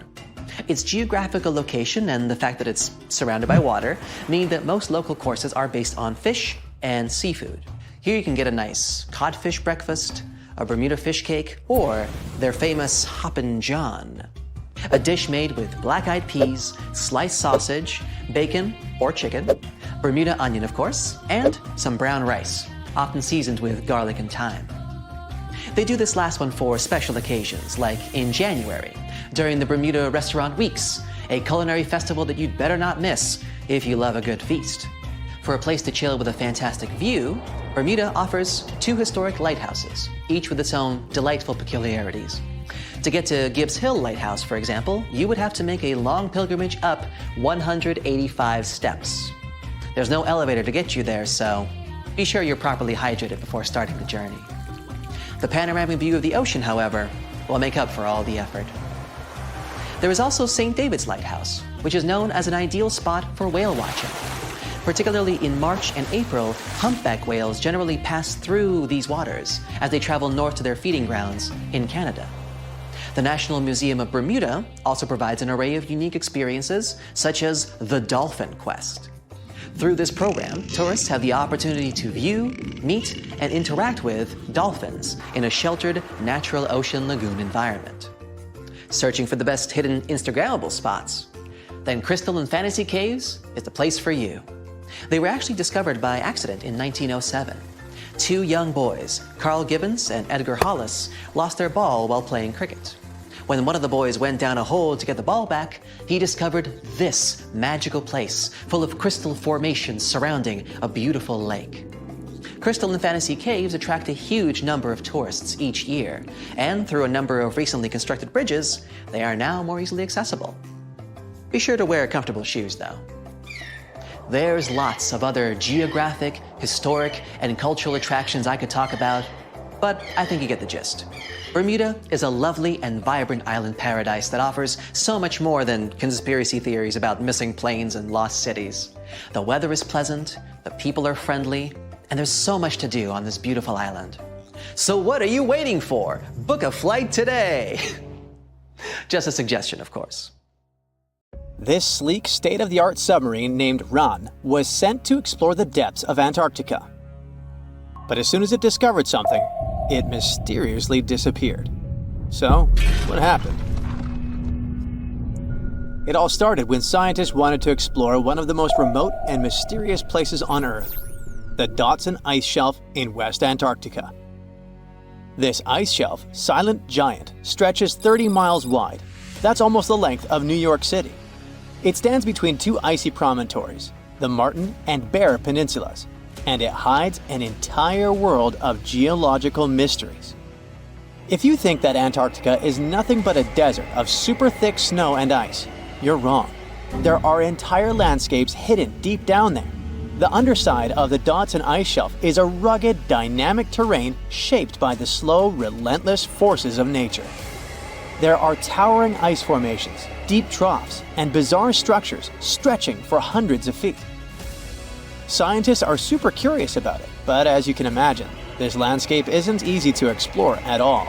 Its geographical location and the fact that it's surrounded by water mean that most local courses are based on fish and seafood. Here you can get a nice codfish breakfast, a Bermuda fish cake, or their famous Hoppin' John, a dish made with black-eyed peas, sliced sausage, bacon or chicken, Bermuda onion of course, and some brown rice, often seasoned with garlic and thyme. They do this last one for special occasions, like in January, during the Bermuda Restaurant Weeks, a culinary festival that you'd better not miss if you love a good feast. For a place to chill with a fantastic view, Bermuda offers 2 historic lighthouses, each with its own delightful peculiarities. To get to Gibbs Hill Lighthouse, for example, you would have to make a long pilgrimage up 185 steps. There's no elevator to get you there, so be sure you're properly hydrated before starting the journey. The panoramic view of the ocean, however, will make up for all the effort. There is also St. David's Lighthouse, which is known as an ideal spot for whale watching. Particularly in March and April, humpback whales generally pass through these waters as they travel north to their feeding grounds in Canada. The National Museum of Bermuda also provides an array of unique experiences, such as the Dolphin Quest. Through this program, tourists have the opportunity to view, meet, and interact with dolphins in a sheltered, natural ocean lagoon environment. Searching for the best hidden Instagrammable spots? Then Crystal and Fantasy Caves is the place for you. They were actually discovered by accident in 1907. Two young boys, Carl Gibbons and Edgar Hollis, lost their ball while playing cricket. When one of the boys went down a hole to get the ball back, he discovered this magical place full of crystal formations surrounding a beautiful lake. Crystal and fantasy caves attract a huge number of tourists each year, and through a number of recently constructed bridges, they are now more easily accessible. Be sure to wear comfortable shoes, though. There's lots of other geographic, historic, and cultural attractions I could talk about, but I think you get the gist. Bermuda is a lovely and vibrant island paradise that offers so much more than conspiracy theories about missing planes and lost cities. The weather is pleasant, the people are friendly, and there's so much to do on this beautiful island. So what are you waiting for? Book a flight today! Just a suggestion, of course. This sleek, state-of-the-art submarine named Ran was sent to explore the depths of Antarctica. But as soon as it discovered something, it mysteriously disappeared. So, what happened? It all started when scientists wanted to explore one of the most remote and mysterious places on Earth, the Dotson Ice Shelf in West Antarctica. This ice shelf, silent giant, stretches 30 miles wide. That's almost the length of New York City. It stands between two icy promontories, the Martin and Bear Peninsulas, and it hides an entire world of geological mysteries. If you think that Antarctica is nothing but a desert of super thick snow and ice, you're wrong. There are entire landscapes hidden deep down there. The underside of the Dotson Ice Shelf is a rugged, dynamic terrain shaped by the slow, relentless forces of nature. There are towering ice formations, deep troughs, and bizarre structures stretching for hundreds of feet. Scientists are super curious about it, but as you can imagine, this landscape isn't easy to explore at all.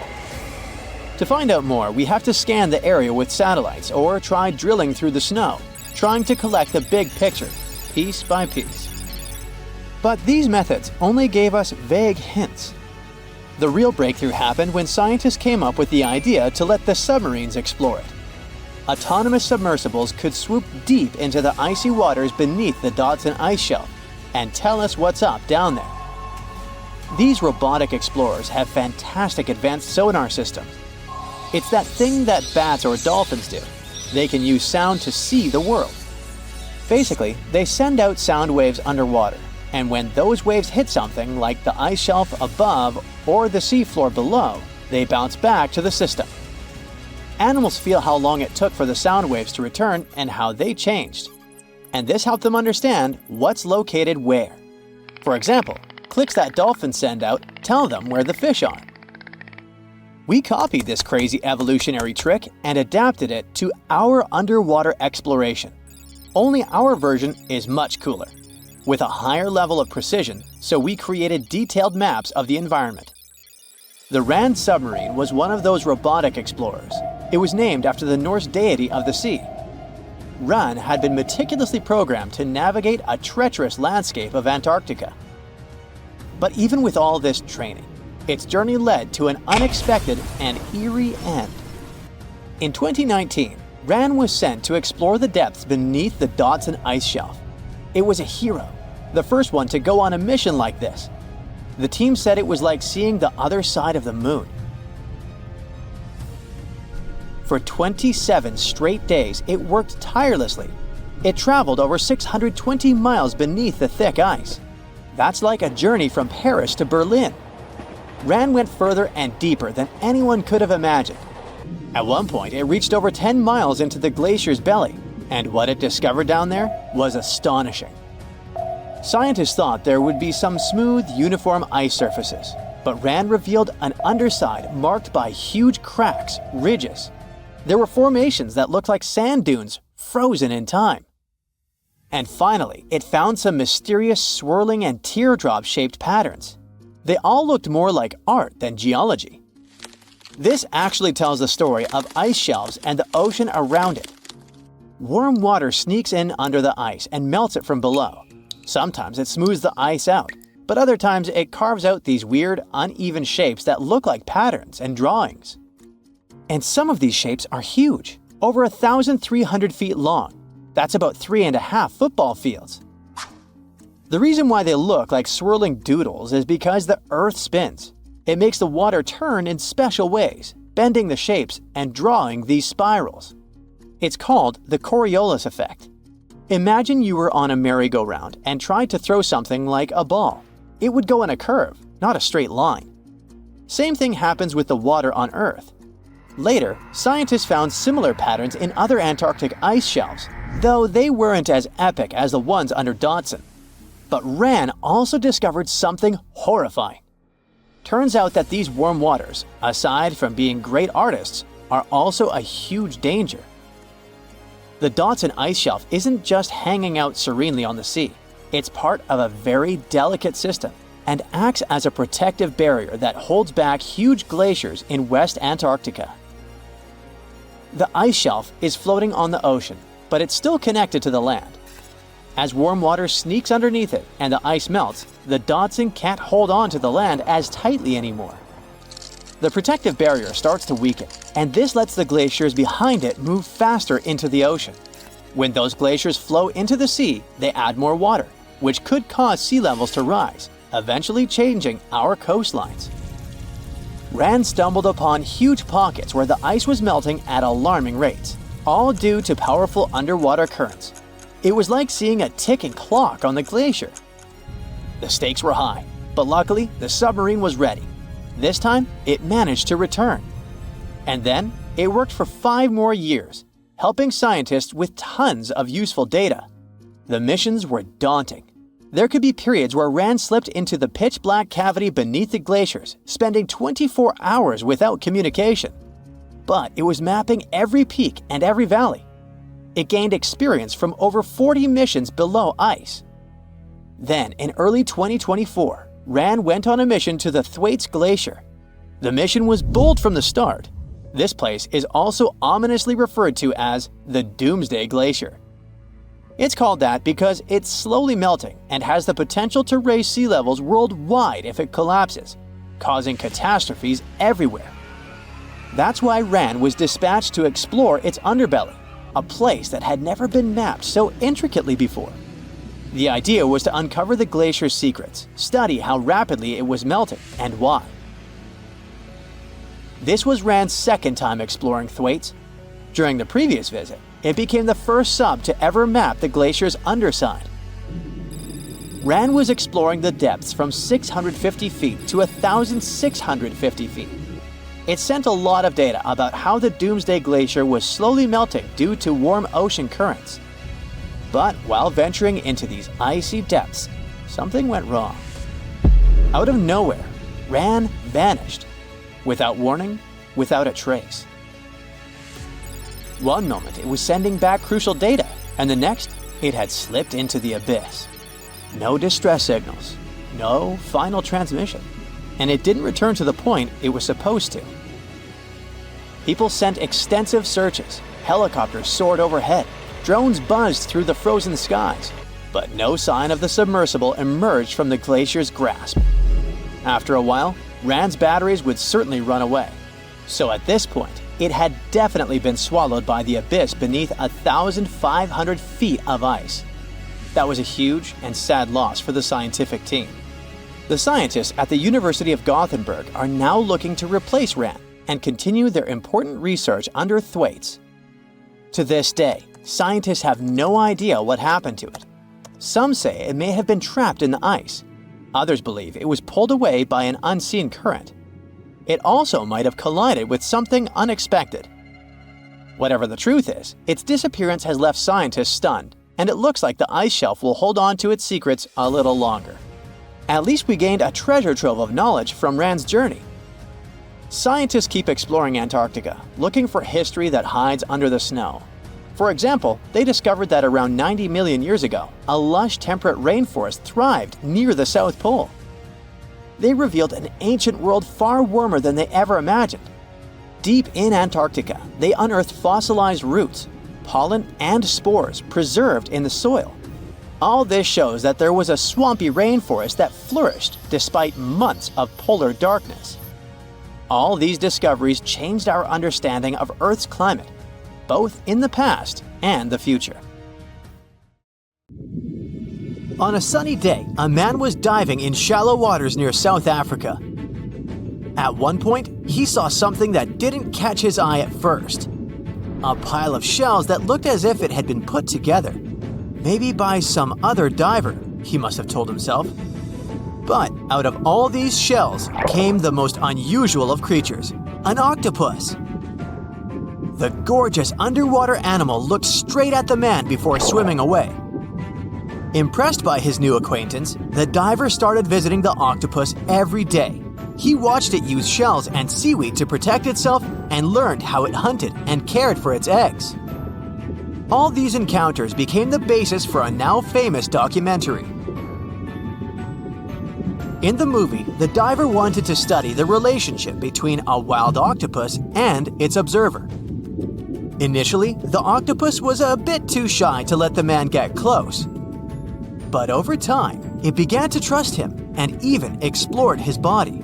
To find out more, we have to scan the area with satellites or try drilling through the snow, trying to collect the big picture, piece by piece. But these methods only gave us vague hints. The real breakthrough happened when scientists came up with the idea to let the submarines explore it. Autonomous submersibles could swoop deep into the icy waters beneath the Dotson Ice Shelf and tell us what's up down there. These robotic explorers have fantastic advanced sonar systems. It's that thing that bats or dolphins do. They can use sound to see the world. Basically, they send out sound waves underwater, and when those waves hit something like the ice shelf above or the seafloor below, they bounce back to the system. Animals feel how long it took for the sound waves to return and how they changed. And this helped them understand what's located where. For example, clicks that dolphins send out tell them where the fish are. We copied this crazy evolutionary trick and adapted it to our underwater exploration. Only our version is much cooler, with a higher level of precision, so we created detailed maps of the environment. The Rand submarine was one of those robotic explorers. It was named after the Norse deity of the sea. Ran had been meticulously programmed to navigate a treacherous landscape of Antarctica. But even with all this training, its journey led to an unexpected and eerie end. In 2019, Ran was sent to explore the depths beneath the Dotson Ice Shelf. It was a hero, the first one to go on a mission like this. The team said it was like seeing the other side of the moon. For 27 straight days, it worked tirelessly. It traveled over 620 miles beneath the thick ice. That's like a journey from Paris to Berlin. Ran went further and deeper than anyone could have imagined. At one point, it reached over 10 miles into the glacier's belly, and what it discovered down there was astonishing. Scientists thought there would be some smooth, uniform ice surfaces, but Ran revealed an underside marked by huge cracks, ridges. There were formations that looked like sand dunes, frozen in time. And finally, it found some mysterious swirling and teardrop-shaped patterns. They all looked more like art than geology. This actually tells the story of ice shelves and the ocean around it. Warm water sneaks in under the ice and melts it from below. Sometimes it smooths the ice out, but other times it carves out these weird, uneven shapes that look like patterns and drawings. And some of these shapes are huge, over 1,300 feet long. That's about 3.5 football fields. The reason why they look like swirling doodles is because the Earth spins. It makes the water turn in special ways, bending the shapes and drawing these spirals. It's called the Coriolis effect. Imagine you were on a merry-go-round and tried to throw something like a ball. It would go in a curve, not a straight line. Same thing happens with the water on Earth. Later, scientists found similar patterns in other Antarctic ice shelves, though they weren't as epic as the ones under Dodson. But Ran also discovered something horrifying. Turns out that these warm waters, aside from being great artists, are also a huge danger. The Dodson ice shelf isn't just hanging out serenely on the sea. It's part of a very delicate system and acts as a protective barrier that holds back huge glaciers in West Antarctica. The ice shelf is floating on the ocean, but it's still connected to the land. As warm water sneaks underneath it and the ice melts, the Dodson can't hold on to the land as tightly anymore. The protective barrier starts to weaken, and this lets the glaciers behind it move faster into the ocean. When those glaciers flow into the sea, they add more water, which could cause sea levels to rise, eventually changing our coastlines. Rand stumbled upon huge pockets where the ice was melting at alarming rates, all due to powerful underwater currents. It was like seeing a ticking clock on the glacier. The stakes were high, but luckily the submarine was ready. This time, it managed to return. And then, it worked for 5 more years, helping scientists with tons of useful data. The missions were daunting. There could be periods where Rand slipped into the pitch-black cavity beneath the glaciers, spending 24 hours without communication. But it was mapping every peak and every valley. It gained experience from over 40 missions below ice. Then, in early 2024, Rand went on a mission to the Thwaites Glacier. The mission was bold from the start. This place is also ominously referred to as the Doomsday Glacier. It's called that because it's slowly melting and has the potential to raise sea levels worldwide if it collapses, causing catastrophes everywhere. That's why Rand was dispatched to explore its underbelly, a place that had never been mapped so intricately before. The idea was to uncover the glacier's secrets, study how rapidly it was melting, and why. This was Rand's second time exploring Thwaites. During the previous visit, it became the first sub to ever map the glacier's underside. Rand was exploring the depths from 650 feet to 1,650 feet. It sent a lot of data about how the Doomsday Glacier was slowly melting due to warm ocean currents. But while venturing into these icy depths, something went wrong. Out of nowhere, Rand vanished. Without warning, without a trace. One moment it was sending back crucial data, and the next, it had slipped into the abyss. No distress signals, no final transmission, and it didn't return to the point it was supposed to. People sent extensive searches, helicopters soared overhead, drones buzzed through the frozen skies, but no sign of the submersible emerged from the glacier's grasp. After a while, Rand's batteries would certainly run away. So at this point, it had definitely been swallowed by the abyss beneath 1,500 feet of ice. That was a huge and sad loss for the scientific team. The scientists at the University of Gothenburg are now looking to replace Rand and continue their important research under Thwaites. To this day, scientists have no idea what happened to it. Some say it may have been trapped in the ice. Others believe it was pulled away by an unseen current. It also might have collided with something unexpected. Whatever the truth is, its disappearance has left scientists stunned, and it looks like the ice shelf will hold on to its secrets a little longer. At least we gained a treasure trove of knowledge from Rand's journey. Scientists keep exploring Antarctica, looking for history that hides under the snow. For example, they discovered that around 90 million years ago, a lush temperate rainforest thrived near the South Pole. They revealed an ancient world far warmer than they ever imagined. Deep in Antarctica, they unearthed fossilized roots, pollen, and spores preserved in the soil. All this shows that there was a swampy rainforest that flourished despite months of polar darkness. All these discoveries changed our understanding of Earth's climate, both in the past and the future. On a sunny day, a man was diving in shallow waters near South Africa. At one point, he saw something that didn't catch his eye at first. A pile of shells that looked as if it had been put together. Maybe by some other diver, he must have told himself. But out of all these shells came the most unusual of creatures, an octopus. The gorgeous underwater animal looked straight at the man before swimming away. Impressed by his new acquaintance, the diver started visiting the octopus every day. He watched it use shells and seaweed to protect itself and learned how it hunted and cared for its eggs. All these encounters became the basis for a now famous documentary. In the movie, the diver wanted to study the relationship between a wild octopus and its observer. Initially, the octopus was a bit too shy to let the man get close. But over time, it began to trust him and even explored his body.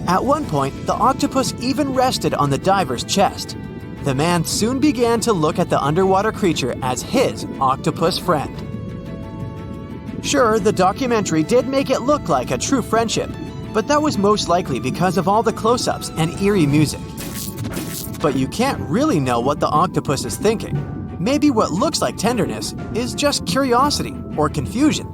At one point, the octopus even rested on the diver's chest. The man soon began to look at the underwater creature as his octopus friend. Sure, the documentary did make it look like a true friendship, but that was most likely because of all the close-ups and eerie music. But you can't really know what the octopus is thinking. Maybe what looks like tenderness is just curiosity or confusion.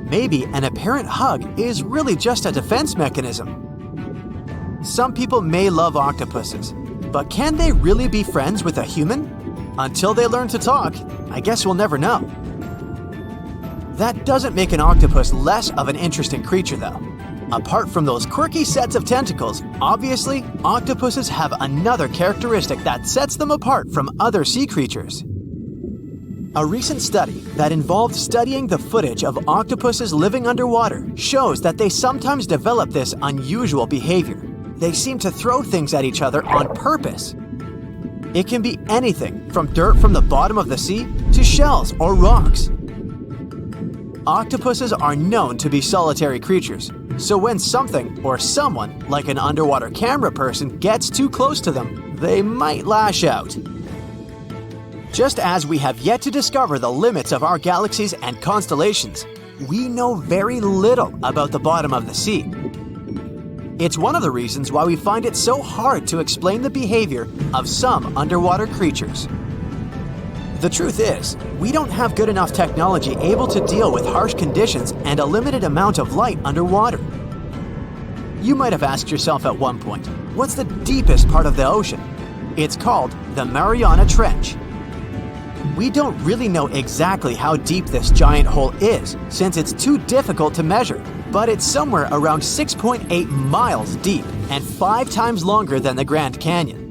Maybe an apparent hug is really just a defense mechanism. Some people may love octopuses, but can they really be friends with a human? Until they learn to talk, I guess we'll never know. That doesn't make an octopus less of an interesting creature, though. Apart from those quirky sets of tentacles, obviously, octopuses have another characteristic that sets them apart from other sea creatures. A recent study that involved studying the footage of octopuses living underwater shows that they sometimes develop this unusual behavior. They seem to throw things at each other on purpose. It can be anything from dirt from the bottom of the sea to shells or rocks. Octopuses are known to be solitary creatures, so when something or someone, like an underwater camera person, gets too close to them, they might lash out. Just as we have yet to discover the limits of our galaxies and constellations, we know very little about the bottom of the sea. It's one of the reasons why we find it so hard to explain the behavior of some underwater creatures. The truth is, we don't have good enough technology able to deal with harsh conditions and a limited amount of light underwater. You might have asked yourself at one point, what's the deepest part of the ocean? It's called the Mariana Trench. We don't really know exactly how deep this giant hole is, since it's too difficult to measure, but it's somewhere around 6.8 miles deep and 5 times longer than the Grand Canyon.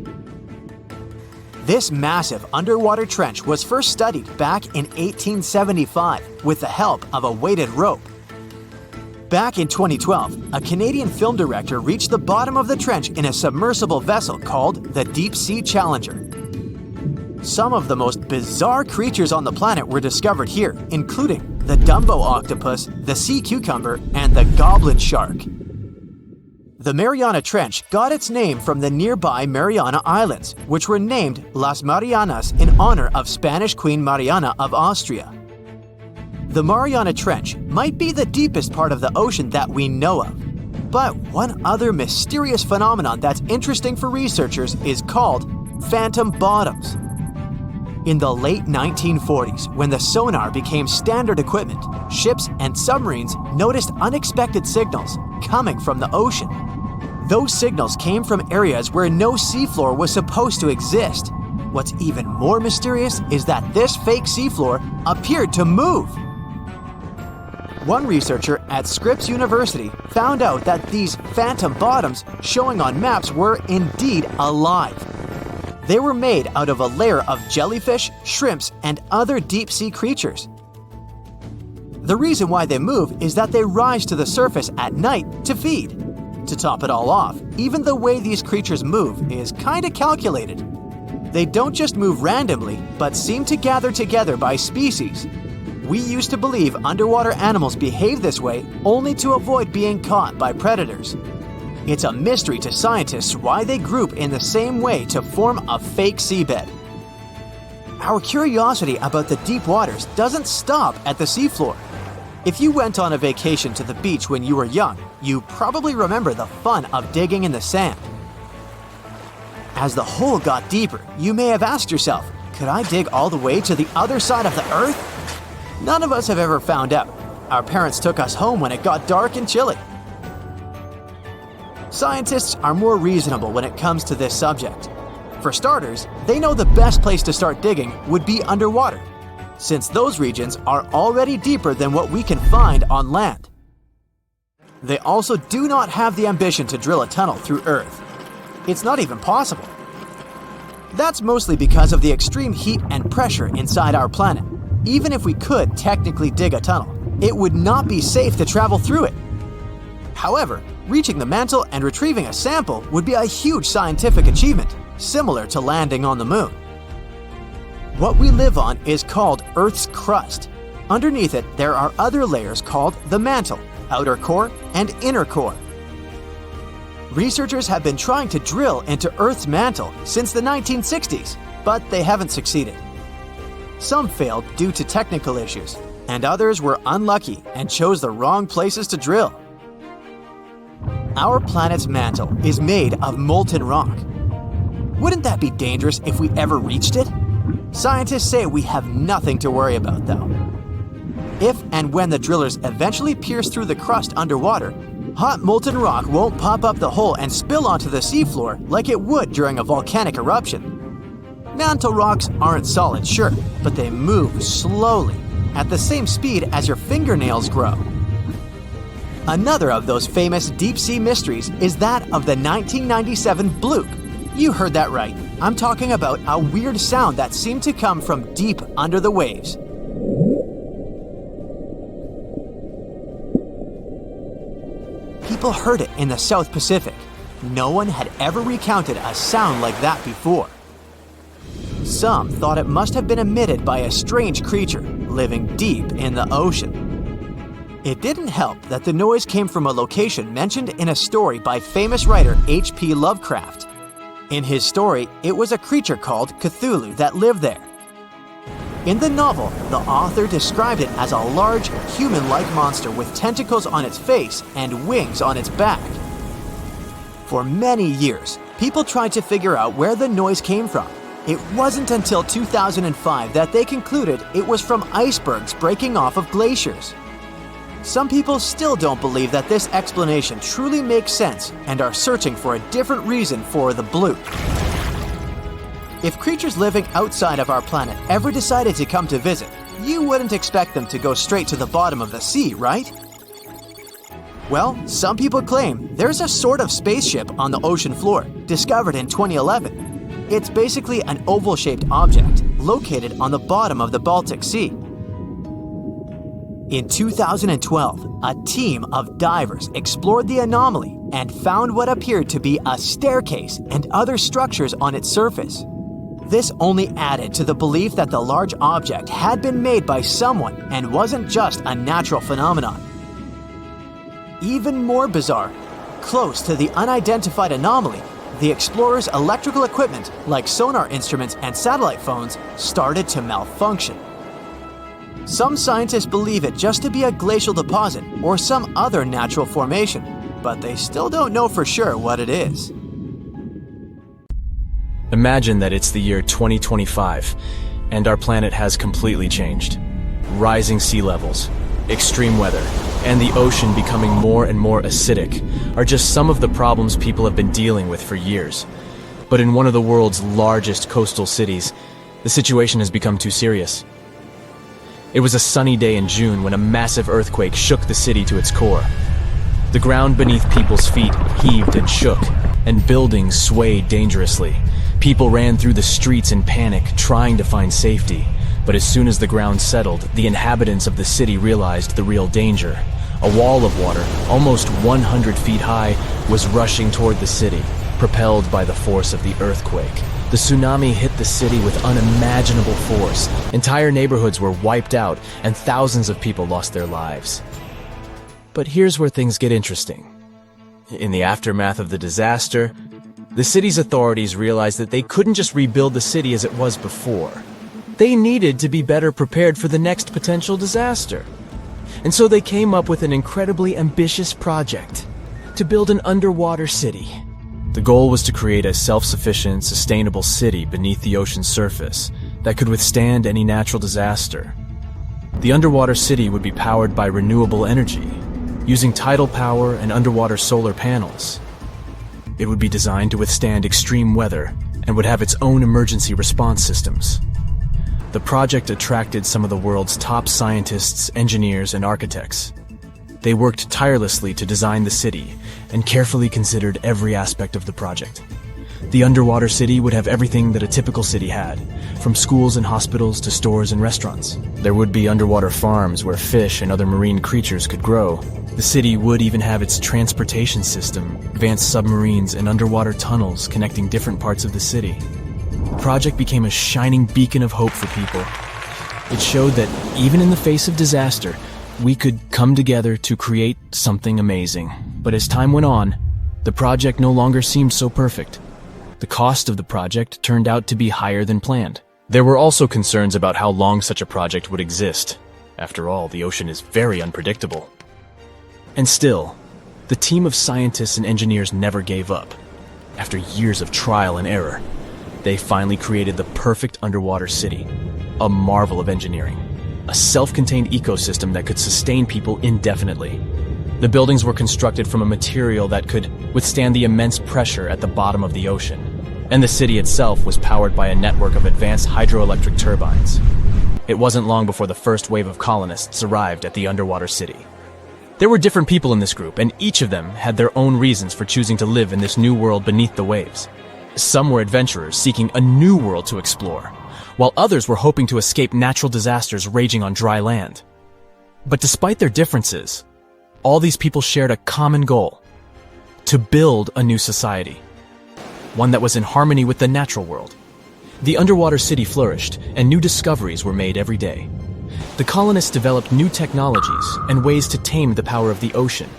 This massive underwater trench was first studied back in 1875 with the help of a weighted rope. Back in 2012, a Canadian film director reached the bottom of the trench in a submersible vessel called the Deep Sea Challenger. Some of the most bizarre creatures on the planet were discovered here, including the Dumbo octopus, the sea cucumber, and the goblin shark. The Mariana Trench got its name from the nearby Mariana Islands, which were named Las Marianas in honor of Spanish Queen Mariana of Austria. The Mariana Trench might be the deepest part of the ocean that we know of. But one other mysterious phenomenon that's interesting for researchers is called phantom bottoms. In the late 1940s, when the sonar became standard equipment, ships and submarines noticed unexpected signals coming from the ocean. Those signals came from areas where no seafloor was supposed to exist. What's even more mysterious is that this fake seafloor appeared to move. One researcher at Scripps University found out that these phantom bottoms showing on maps were indeed alive. They were made out of a layer of jellyfish, shrimps, and other deep-sea creatures. The reason why they move is that they rise to the surface at night to feed. To top it all off, even the way these creatures move is kinda calculated. They don't just move randomly, but seem to gather together by species. We used to believe underwater animals behave this way only to avoid being caught by predators. It's a mystery to scientists why they group in the same way to form a fake seabed. Our curiosity about the deep waters doesn't stop at the seafloor. If you went on a vacation to the beach when you were young, you probably remember the fun of digging in the sand. As the hole got deeper, you may have asked yourself, could I dig all the way to the other side of the Earth? None of us have ever found out. Our parents took us home when it got dark and chilly. Scientists are more reasonable when it comes to this subject. For starters, they know the best place to start digging would be underwater, since those regions are already deeper than what we can find on land. They also do not have the ambition to drill a tunnel through Earth. It's not even possible. That's mostly because of the extreme heat and pressure inside our planet. Even if we could technically dig a tunnel, it would not be safe to travel through it. However, reaching the mantle and retrieving a sample would be a huge scientific achievement, similar to landing on the moon. What we live on is called Earth's crust. Underneath it, there are other layers called the mantle, outer core, and inner core. Researchers have been trying to drill into Earth's mantle since the 1960s, but they haven't succeeded. Some failed due to technical issues, and others were unlucky and chose the wrong places to drill. Our planet's mantle is made of molten rock. Wouldn't that be dangerous if we ever reached it? Scientists say we have nothing to worry about, though. If and when the drillers eventually pierce through the crust underwater, hot molten rock won't pop up the hole and spill onto the seafloor like it would during a volcanic eruption. Mantle rocks aren't solid, sure, but they move slowly, at the same speed as your fingernails grow. Another of those famous deep-sea mysteries is that of the 1997 Bloop. You heard that right. I'm talking about a weird sound that seemed to come from deep under the waves. People heard it in the South Pacific. No one had ever recounted a sound like that before. Some thought it must have been emitted by a strange creature living deep in the ocean. It didn't help that the noise came from a location mentioned in a story by famous writer H.P. Lovecraft. In his story, it was a creature called Cthulhu that lived there. In the novel, the author described it as a large, human-like monster with tentacles on its face and wings on its back. For many years, people tried to figure out where the noise came from. It wasn't until 2005 that they concluded it was from icebergs breaking off of glaciers. Some people still don't believe that this explanation truly makes sense and are searching for a different reason for the bloop. If creatures living outside of our planet ever decided to come to visit, you wouldn't expect them to go straight to the bottom of the sea, right? Well, some people claim there's a sort of spaceship on the ocean floor, discovered in 2011. It's basically an oval-shaped object located on the bottom of the Baltic Sea. In 2012, a team of divers explored the anomaly and found what appeared to be a staircase and other structures on its surface. This only added to the belief that the large object had been made by someone and wasn't just a natural phenomenon. Even more bizarre, close to the unidentified anomaly, the explorers' electrical equipment, like sonar instruments and satellite phones, started to malfunction. Some scientists believe it just to be a glacial deposit or some other natural formation, but they still don't know for sure what it is. Imagine that it's the year 2025, and our planet has completely changed. Rising sea levels, extreme weather, and the ocean becoming more and more acidic are just some of the problems people have been dealing with for years. But in one of the world's largest coastal cities, the situation has become too serious. It was a sunny day in June when a massive earthquake shook the city to its core. The ground beneath people's feet heaved and shook, and buildings swayed dangerously. People ran through the streets in panic, trying to find safety. But as soon as the ground settled, the inhabitants of the city realized the real danger. A wall of water, almost 100 feet high, was rushing toward the city, propelled by the force of the earthquake. The tsunami hit the city with unimaginable force. Entire neighborhoods were wiped out, and thousands of people lost their lives. But here's where things get interesting. In the aftermath of the disaster, the city's authorities realized that they couldn't just rebuild the city as it was before. They needed to be better prepared for the next potential disaster. And so they came up with an incredibly ambitious project to build an underwater city. The goal was to create a self-sufficient, sustainable city beneath the ocean's surface that could withstand any natural disaster. The underwater city would be powered by renewable energy, using tidal power and underwater solar panels. It would be designed to withstand extreme weather and would have its own emergency response systems. The project attracted some of the world's top scientists, engineers, and architects. They worked tirelessly to design the city and carefully considered every aspect of the project. The underwater city would have everything that a typical city had, from schools and hospitals to stores and restaurants. There would be underwater farms where fish and other marine creatures could grow. The city would even have its transportation system, advanced submarines, and underwater tunnels connecting different parts of the city. The project became a shining beacon of hope for people. It showed that even in the face of disaster, we could come together to create something amazing. But as time went on, the project no longer seemed so perfect. The cost of the project turned out to be higher than planned. There were also concerns about how long such a project would exist. After all, the ocean is very unpredictable. And still, the team of scientists and engineers never gave up. After years of trial and error, they finally created the perfect underwater city, a marvel of engineering, a self-contained ecosystem that could sustain people indefinitely. The buildings were constructed from a material that could withstand the immense pressure at the bottom of the ocean, and the city itself was powered by a network of advanced hydroelectric turbines. It wasn't long before the first wave of colonists arrived at the underwater city. There were different people in this group, and each of them had their own reasons for choosing to live in this new world beneath the waves. Some were adventurers seeking a new world to explore, while others were hoping to escape natural disasters raging on dry land. But despite their differences, all these people shared a common goal: to build a new society, one that was in harmony with the natural world. The underwater city flourished, and new discoveries were made every day. The colonists developed new technologies and ways to tame the power of the ocean.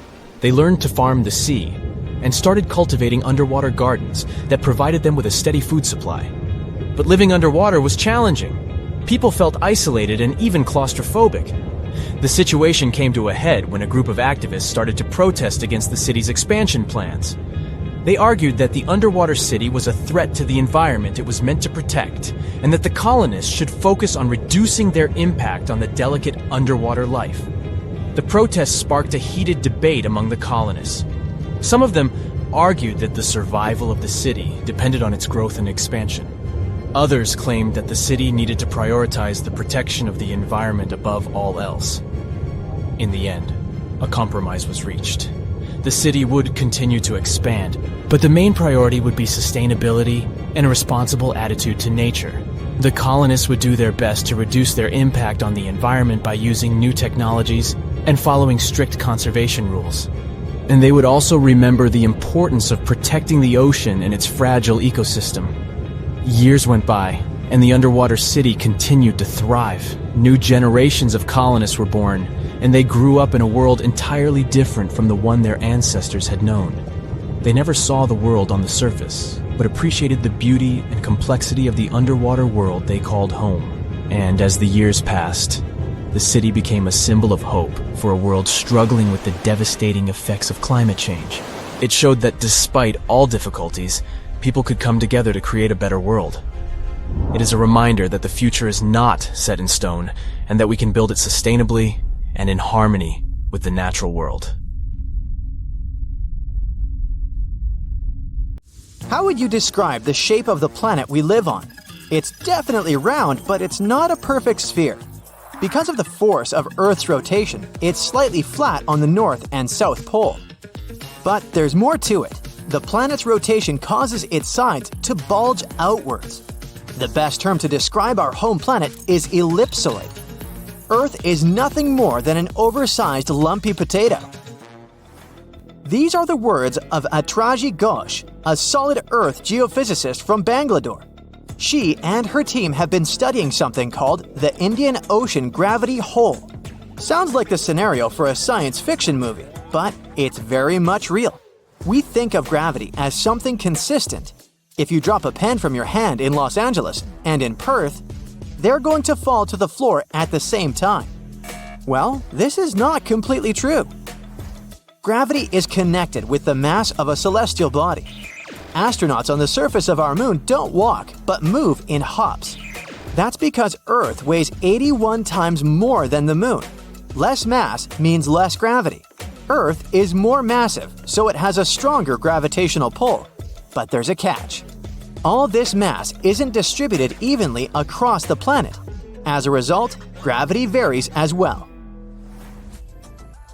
They learned to farm the sea and started cultivating underwater gardens that provided them with a steady food supply. But living underwater was challenging. People felt isolated and even claustrophobic. The situation came to a head when a group of activists started to protest against the city's expansion plans. They argued that the underwater city was a threat to the environment it was meant to protect, and that the colonists should focus on reducing their impact on the delicate underwater life. The protests sparked a heated debate among the colonists. Some of them argued that the survival of the city depended on its growth and expansion. Others claimed that the city needed to prioritize the protection of the environment above all else. In the end, a compromise was reached. The city would continue to expand, but the main priority would be sustainability and a responsible attitude to nature. The colonists would do their best to reduce their impact on the environment by using new technologies and following strict conservation rules. And they would also remember the importance of protecting the ocean and its fragile ecosystem. Years went by, and the underwater city continued to thrive. New generations of colonists were born, and they grew up in a world entirely different from the one their ancestors had known. They never saw the world on the surface, but appreciated the beauty and complexity of the underwater world they called home. And as the years passed, the city became a symbol of hope for a world struggling with the devastating effects of climate change. It showed that despite all difficulties, people could come together to create a better world. It is a reminder that the future is not set in stone, and that we can build it sustainably and in harmony with the natural world. How would you describe the shape of the planet we live on? It's definitely round, but it's not a perfect sphere. Because of the force of Earth's rotation, it's slightly flat on the North and South Pole. But there's more to it. The planet's rotation causes its sides to bulge outwards. The best term to describe our home planet is ellipsoid. Earth is nothing more than an oversized lumpy potato. These are the words of Atraji Ghosh, a solid Earth geophysicist from Bangalore. She and her team have been studying something called the Indian Ocean Gravity Hole. Sounds like the scenario for a science fiction movie, but it's very much real. We think of gravity as something consistent. If you drop a pen from your hand in Los Angeles and in Perth, they're going to fall to the floor at the same time. Well, this is not completely true. Gravity is connected with the mass of a celestial body. Astronauts on the surface of our moon don't walk, but move in hops. That's because Earth weighs 81 times more than the moon. Less mass means less gravity. Earth is more massive, so it has a stronger gravitational pull. But there's a catch. All this mass isn't distributed evenly across the planet. As a result, gravity varies as well.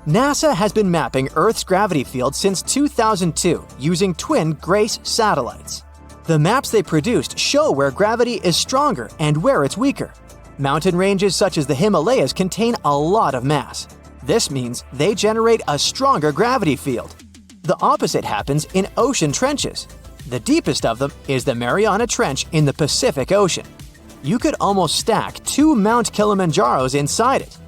NASA has been mapping Earth's gravity field since 2002 using twin GRACE satellites. The maps they produced show where gravity is stronger and where it's weaker. Mountain ranges such as the Himalayas contain a lot of mass. This means they generate a stronger gravity field. The opposite happens in ocean trenches. The deepest of them is the Mariana Trench in the Pacific Ocean. You could almost stack 2 Mount Kilimanjaros inside it.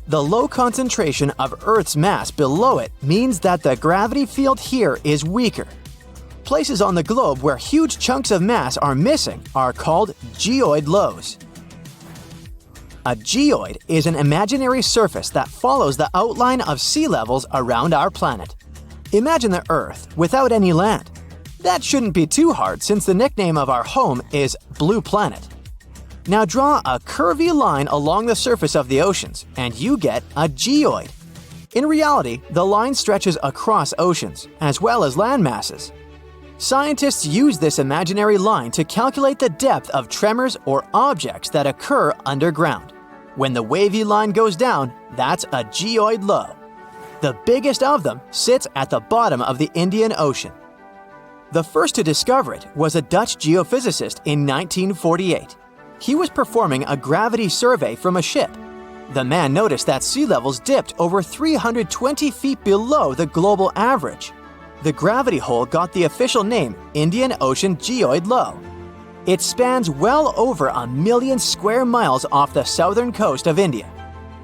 The low concentration of Earth's mass below it means that the gravity field here is weaker. Places on the globe where huge chunks of mass are missing are called geoid lows. A geoid is an imaginary surface that follows the outline of sea levels around our planet. Imagine the Earth without any land. That shouldn't be too hard since the nickname of our home is Blue Planet. Now draw a curvy line along the surface of the oceans, and you get a geoid. In reality, the line stretches across oceans, as well as land masses. Scientists use this imaginary line to calculate the depth of tremors or objects that occur underground. When the wavy line goes down, that's a geoid low. The biggest of them sits at the bottom of the Indian Ocean. The first to discover it was a Dutch geophysicist in 1948. He was performing a gravity survey from a ship. The man noticed that sea levels dipped over 320 feet below the global average. The gravity hole got the official name Indian Ocean Geoid Low. It spans well over 1 million square miles off the southern coast of India.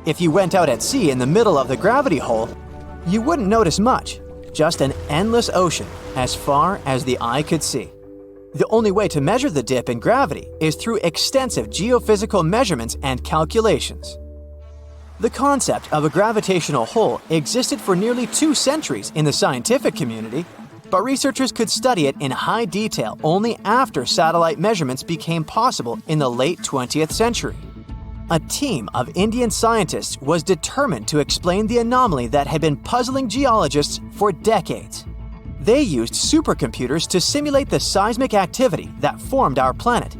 If you went out at sea in the middle of the gravity hole, you wouldn't notice much, just an endless ocean as far as the eye could see. The only way to measure the dip in gravity is through extensive geophysical measurements and calculations. The concept of a gravitational hole existed for nearly 2 centuries in the scientific community, but researchers could study it in high detail only after satellite measurements became possible in the late 20th century. A team of Indian scientists was determined to explain the anomaly that had been puzzling geologists for decades. They used supercomputers to simulate the seismic activity that formed our planet.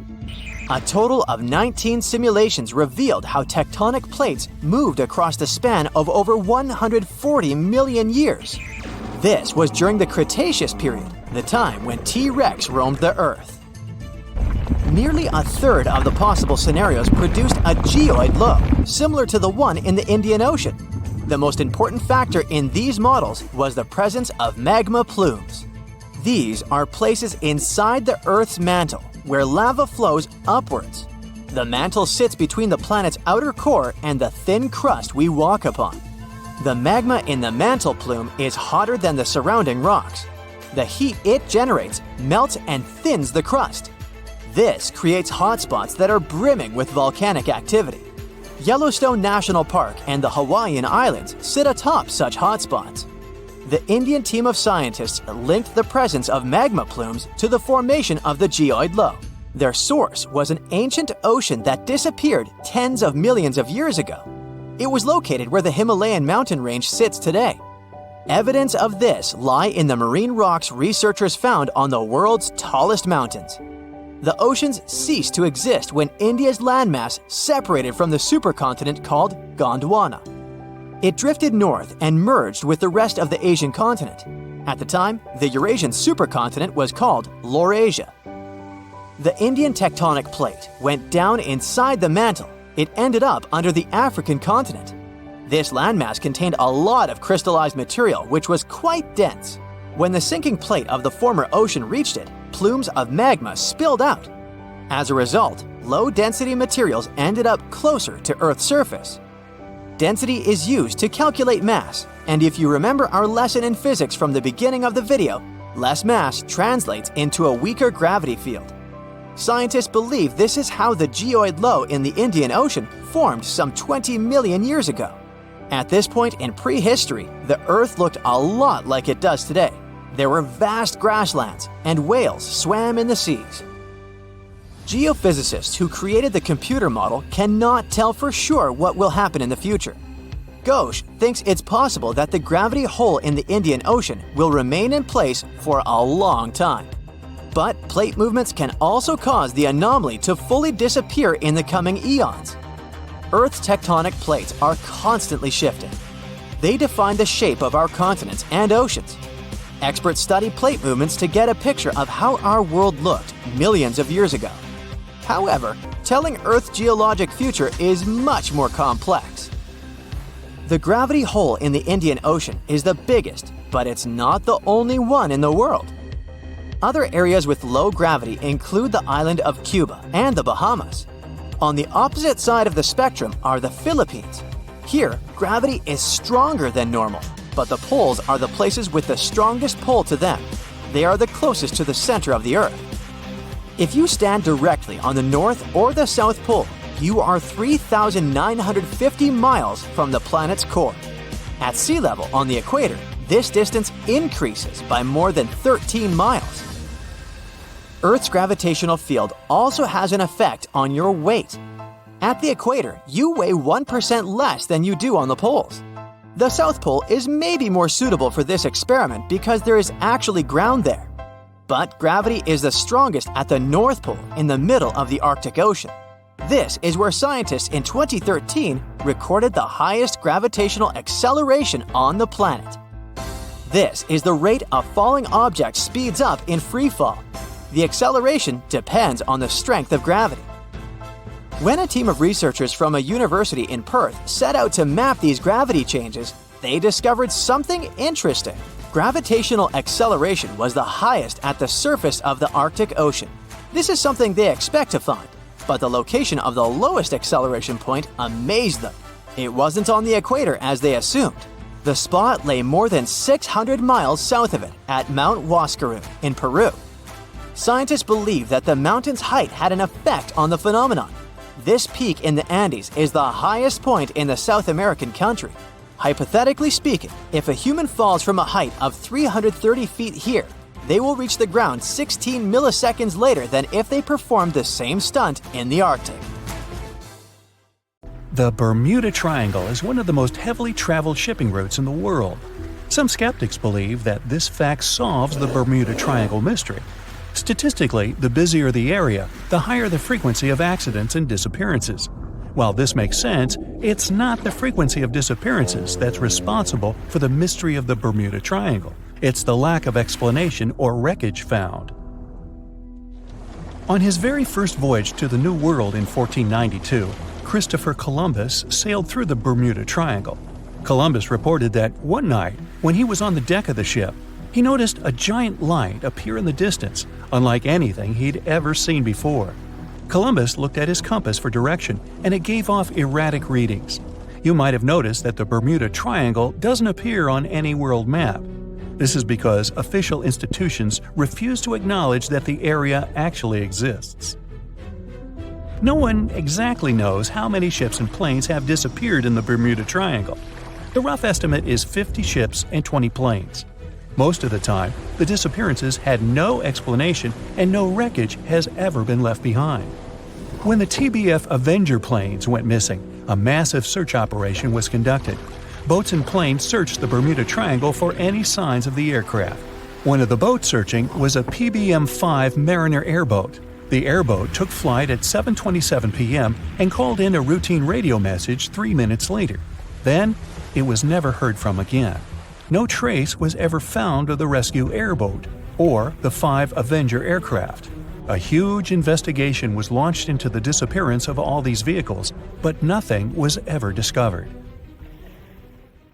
A total of 19 simulations revealed how tectonic plates moved across the span of over 140 million years. This was during the Cretaceous period, the time when T-Rex roamed the Earth. Nearly a third of the possible scenarios produced a geoid low, similar to the one in the Indian Ocean. The most important factor in these models was the presence of magma plumes. These are places inside the Earth's mantle where lava flows upwards. The mantle sits between the planet's outer core and the thin crust we walk upon. The magma in the mantle plume is hotter than the surrounding rocks. The heat it generates melts and thins the crust. This creates hotspots that are brimming with volcanic activity. Yellowstone National Park and the Hawaiian Islands sit atop such hotspots. The Indian team of scientists linked the presence of magma plumes to the formation of the geoid low. Their source was an ancient ocean that disappeared tens of millions of years ago. It was located where the Himalayan mountain range sits today. Evidence of this lie in the marine rocks researchers found on the world's tallest mountains. The oceans ceased to exist when India's landmass separated from the supercontinent called Gondwana. It drifted north and merged with the rest of the Asian continent. At the time, the Eurasian supercontinent was called Laurasia. The Indian tectonic plate went down inside the mantle. It ended up under the African continent. This landmass contained a lot of crystallized material which was quite dense. When the sinking plate of the former ocean reached it, plumes of magma spilled out. As a result, low-density materials ended up closer to Earth's surface. Density is used to calculate mass, and if you remember our lesson in physics from the beginning of the video, less mass translates into a weaker gravity field. Scientists believe this is how the geoid low in the Indian Ocean formed some 20 million years ago. At this point in prehistory, the Earth looked a lot like it does today. There were vast grasslands, and whales swam in the seas. Geophysicists who created the computer model cannot tell for sure what will happen in the future. Ghosh thinks it's possible that the gravity hole in the Indian Ocean will remain in place for a long time. But plate movements can also cause the anomaly to fully disappear in the coming eons. Earth's tectonic plates are constantly shifting. They define the shape of our continents and oceans. Experts study plate movements to get a picture of how our world looked millions of years ago. However, telling Earth's geologic future is much more complex. The gravity hole in the Indian Ocean is the biggest, but it's not the only one in the world. Other areas with low gravity include the island of Cuba and the Bahamas. On the opposite side of the spectrum are the Philippines. Here, gravity is stronger than normal, but the poles are the places with the strongest pull to them. They are the closest to the center of the Earth. If you stand directly on the North or the South Pole, you are 3,950 miles from the planet's core. At sea level on the equator, this distance increases by more than 13 miles. Earth's gravitational field also has an effect on your weight. At the equator, you weigh 1% less than you do on the poles. The South Pole is maybe more suitable for this experiment because there is actually ground there. But gravity is the strongest at the North Pole in the middle of the Arctic Ocean. This is where scientists in 2013 recorded the highest gravitational acceleration on the planet. This is the rate a falling object speeds up in free fall. The acceleration depends on the strength of gravity. When a team of researchers from a university in Perth set out to map these gravity changes, they discovered something interesting. Gravitational acceleration was the highest at the surface of the Arctic Ocean. This is something they expect to find, but the location of the lowest acceleration point amazed them. It wasn't on the equator as they assumed. The spot lay more than 600 miles south of it at Mount Huascarán in Peru. Scientists believe that the mountain's height had an effect on the phenomenon. This peak in the Andes is the highest point in the South American country. Hypothetically speaking, if a human falls from a height of 330 feet here, they will reach the ground 16 milliseconds later than if they performed the same stunt in the Arctic. The Bermuda Triangle is one of the most heavily traveled shipping routes in the world. Some skeptics believe that this fact solves the Bermuda Triangle mystery. Statistically, the busier the area, the higher the frequency of accidents and disappearances. While this makes sense, it's not the frequency of disappearances that's responsible for the mystery of the Bermuda Triangle. It's the lack of explanation or wreckage found. On his very first voyage to the New World in 1492, Christopher Columbus sailed through the Bermuda Triangle. Columbus reported that one night, when he was on the deck of the ship, he noticed a giant light appear in the distance, unlike anything he'd ever seen before. Columbus looked at his compass for direction, and it gave off erratic readings. You might have noticed that the Bermuda Triangle doesn't appear on any world map. This is because official institutions refuse to acknowledge that the area actually exists. No one exactly knows how many ships and planes have disappeared in the Bermuda Triangle. The rough estimate is 50 ships and 20 planes. Most of the time, the disappearances had no explanation and no wreckage has ever been left behind. When the TBF Avenger planes went missing, a massive search operation was conducted. Boats and planes searched the Bermuda Triangle for any signs of the aircraft. One of the boats searching was a PBM-5 Mariner airboat. The airboat took flight at 7:27 p.m. and called in a routine radio message 3 minutes later. Then, it was never heard from again. No trace was ever found of the rescue airboat or the 5 Avenger aircraft. A huge investigation was launched into the disappearance of all these vehicles, but nothing was ever discovered.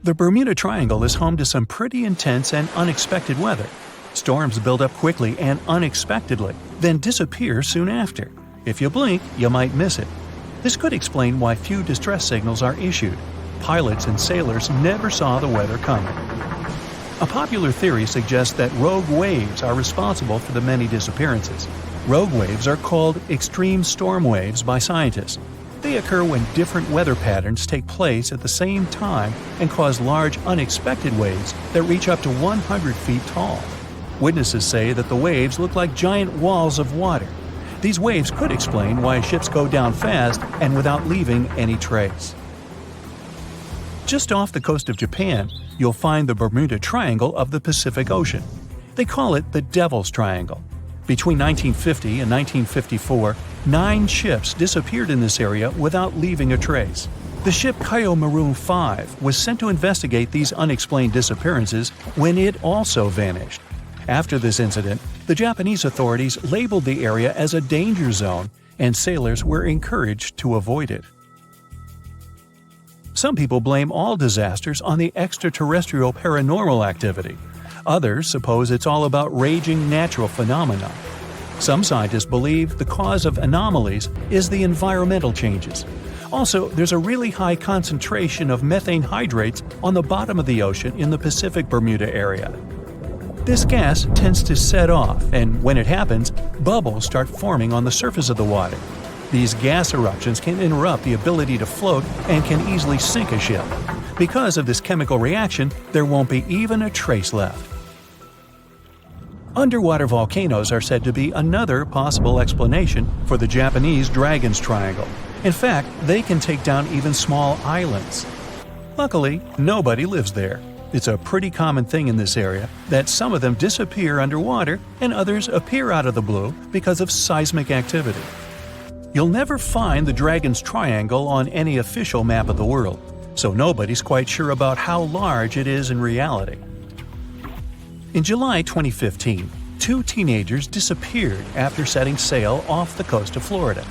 The Bermuda Triangle is home to some pretty intense and unexpected weather. Storms build up quickly and unexpectedly, then disappear soon after. If you blink, you might miss it. This could explain why few distress signals are issued. Pilots and sailors never saw the weather coming. A popular theory suggests that rogue waves are responsible for the many disappearances. Rogue waves are called extreme storm waves by scientists. They occur when different weather patterns take place at the same time and cause large unexpected waves that reach up to 100 feet tall. Witnesses say that the waves look like giant walls of water. These waves could explain why ships go down fast and without leaving any trace. Just off the coast of Japan, you'll find the Bermuda Triangle of the Pacific Ocean. They call it the Devil's Triangle. Between 1950 and 1954, 9 ships disappeared in this area without leaving a trace. The ship Maroon 5 was sent to investigate these unexplained disappearances when it also vanished. After this incident, the Japanese authorities labeled the area as a danger zone, and sailors were encouraged to avoid it. Some people blame all disasters on the extraterrestrial paranormal activity. Others suppose it's all about raging natural phenomena. Some scientists believe the cause of anomalies is the environmental changes. Also, there's a really high concentration of methane hydrates on the bottom of the ocean in the Pacific Bermuda area. This gas tends to set off, and when it happens, bubbles start forming on the surface of the water. These gas eruptions can interrupt the ability to float and can easily sink a ship. Because of this chemical reaction, there won't be even a trace left. Underwater volcanoes are said to be another possible explanation for the Japanese Dragon's Triangle. In fact, they can take down even small islands. Luckily, nobody lives there. It's a pretty common thing in this area that some of them disappear underwater and others appear out of the blue because of seismic activity. You'll never find the Dragon's Triangle on any official map of the world, so nobody's quite sure about how large it is in reality. In July 2015, 2 teenagers disappeared after setting sail off the coast of Florida.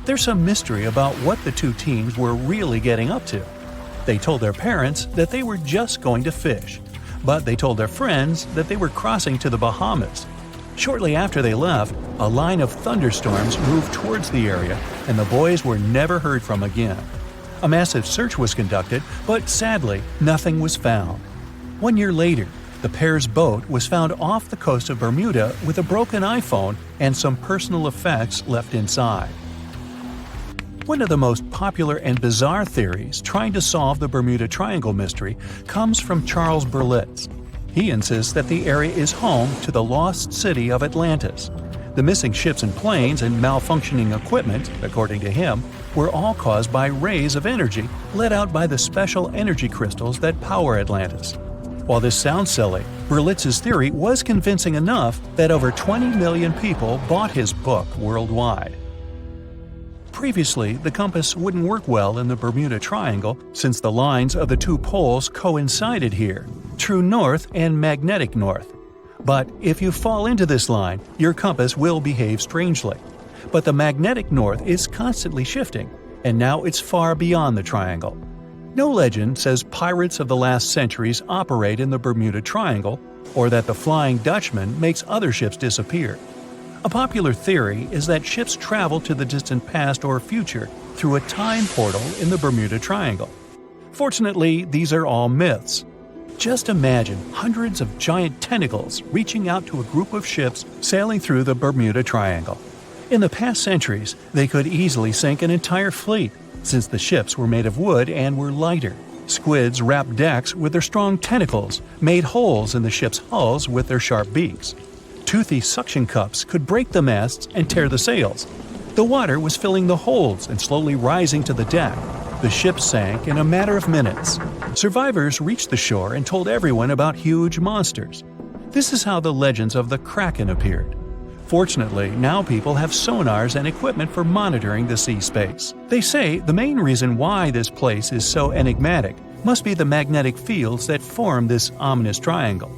There's some mystery about what the 2 teens were really getting up to. They told their parents that they were just going to fish, but they told their friends that they were crossing to the Bahamas. Shortly after they left, a line of thunderstorms moved towards the area, and the boys were never heard from again. A massive search was conducted, but sadly, nothing was found. 1 year later, the pair's boat was found off the coast of Bermuda with a broken iPhone and some personal effects left inside. One of the most popular and bizarre theories trying to solve the Bermuda Triangle mystery comes from Charles Berlitz. He insists that the area is home to the lost city of Atlantis. The missing ships and planes and malfunctioning equipment, according to him, were all caused by rays of energy let out by the special energy crystals that power Atlantis. While this sounds silly, Berlitz's theory was convincing enough that over 20 million people bought his book worldwide. Previously, the compass wouldn't work well in the Bermuda Triangle since the lines of the 2 poles coincided here, true north and magnetic north. But if you fall into this line, your compass will behave strangely. But the magnetic north is constantly shifting, and now it's far beyond the triangle. No legend says pirates of the last centuries operate in the Bermuda Triangle, or that the Flying Dutchman makes other ships disappear. A popular theory is that ships travel to the distant past or future through a time portal in the Bermuda Triangle. Fortunately, these are all myths. Just imagine hundreds of giant tentacles reaching out to a group of ships sailing through the Bermuda Triangle. In the past centuries, they could easily sink an entire fleet, since the ships were made of wood and were lighter. Squids wrapped decks with their strong tentacles, made holes in the ship's hulls with their sharp beaks. Toothy suction cups could break the masts and tear the sails. The water was filling the holds and slowly rising to the deck. The ship sank in a matter of minutes. Survivors reached the shore and told everyone about huge monsters. This is how the legends of the Kraken appeared. Fortunately, now people have sonars and equipment for monitoring the sea space. They say the main reason why this place is so enigmatic must be the magnetic fields that form this ominous triangle.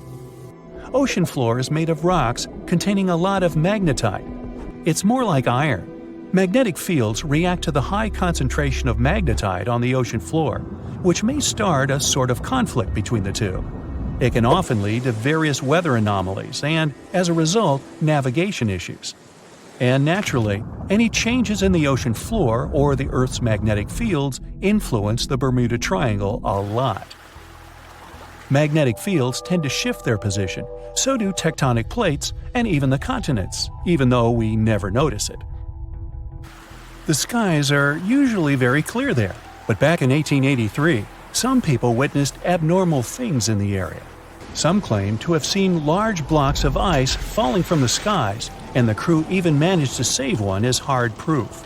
Ocean floor is made of rocks containing a lot of magnetite. It's more like iron. Magnetic fields react to the high concentration of magnetite on the ocean floor, which may start a sort of conflict between the two. It can often lead to various weather anomalies and, as a result, navigation issues. And naturally, any changes in the ocean floor or the Earth's magnetic fields influence the Bermuda Triangle a lot. Magnetic fields tend to shift their position, so do tectonic plates and even the continents, even though we never notice it. The skies are usually very clear there, but back in 1883, some people witnessed abnormal things in the area. Some claim to have seen large blocks of ice falling from the skies, and the crew even managed to save one as hard proof.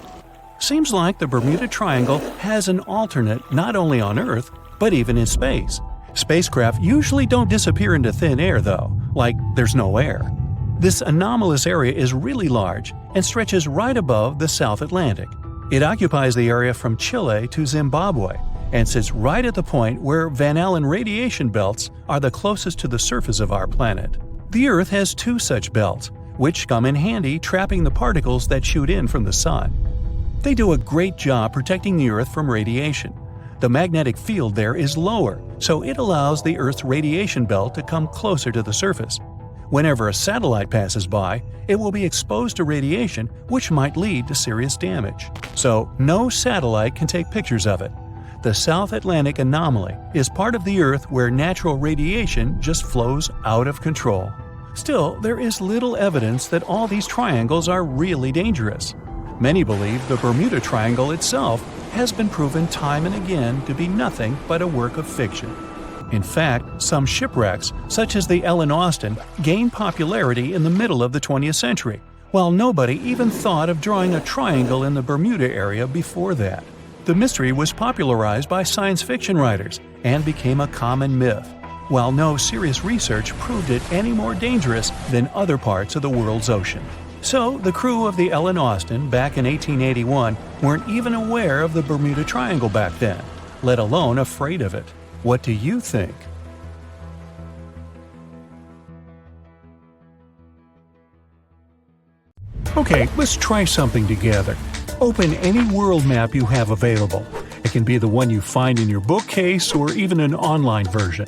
Seems like the Bermuda Triangle has an alternate not only on Earth, but even in space. Spacecraft usually don't disappear into thin air though, like there's no air. This anomalous area is really large and stretches right above the South Atlantic. It occupies the area from Chile to Zimbabwe and sits right at the point where Van Allen radiation belts are the closest to the surface of our planet. The Earth has two such belts, which come in handy trapping the particles that shoot in from the Sun. They do a great job protecting the Earth from radiation. The magnetic field there is lower, so it allows the Earth's radiation belt to come closer to the surface. Whenever a satellite passes by, it will be exposed to radiation, which might lead to serious damage. So, no satellite can take pictures of it. The South Atlantic anomaly is part of the Earth where natural radiation just flows out of control. Still, there is little evidence that all these triangles are really dangerous. Many believe the Bermuda Triangle itself has been proven time and again to be nothing but a work of fiction. In fact, some shipwrecks, such as the Ellen Austin, gained popularity in the middle of the 20th century, while nobody even thought of drawing a triangle in the Bermuda area before that. The mystery was popularized by science fiction writers and became a common myth, while no serious research proved it any more dangerous than other parts of the world's ocean. So, the crew of the Ellen Austin back in 1881 weren't even aware of the Bermuda Triangle back then, let alone afraid of it. What do you think? Okay, let's try something together. Open any world map you have available. It can be the one you find in your bookcase or even an online version.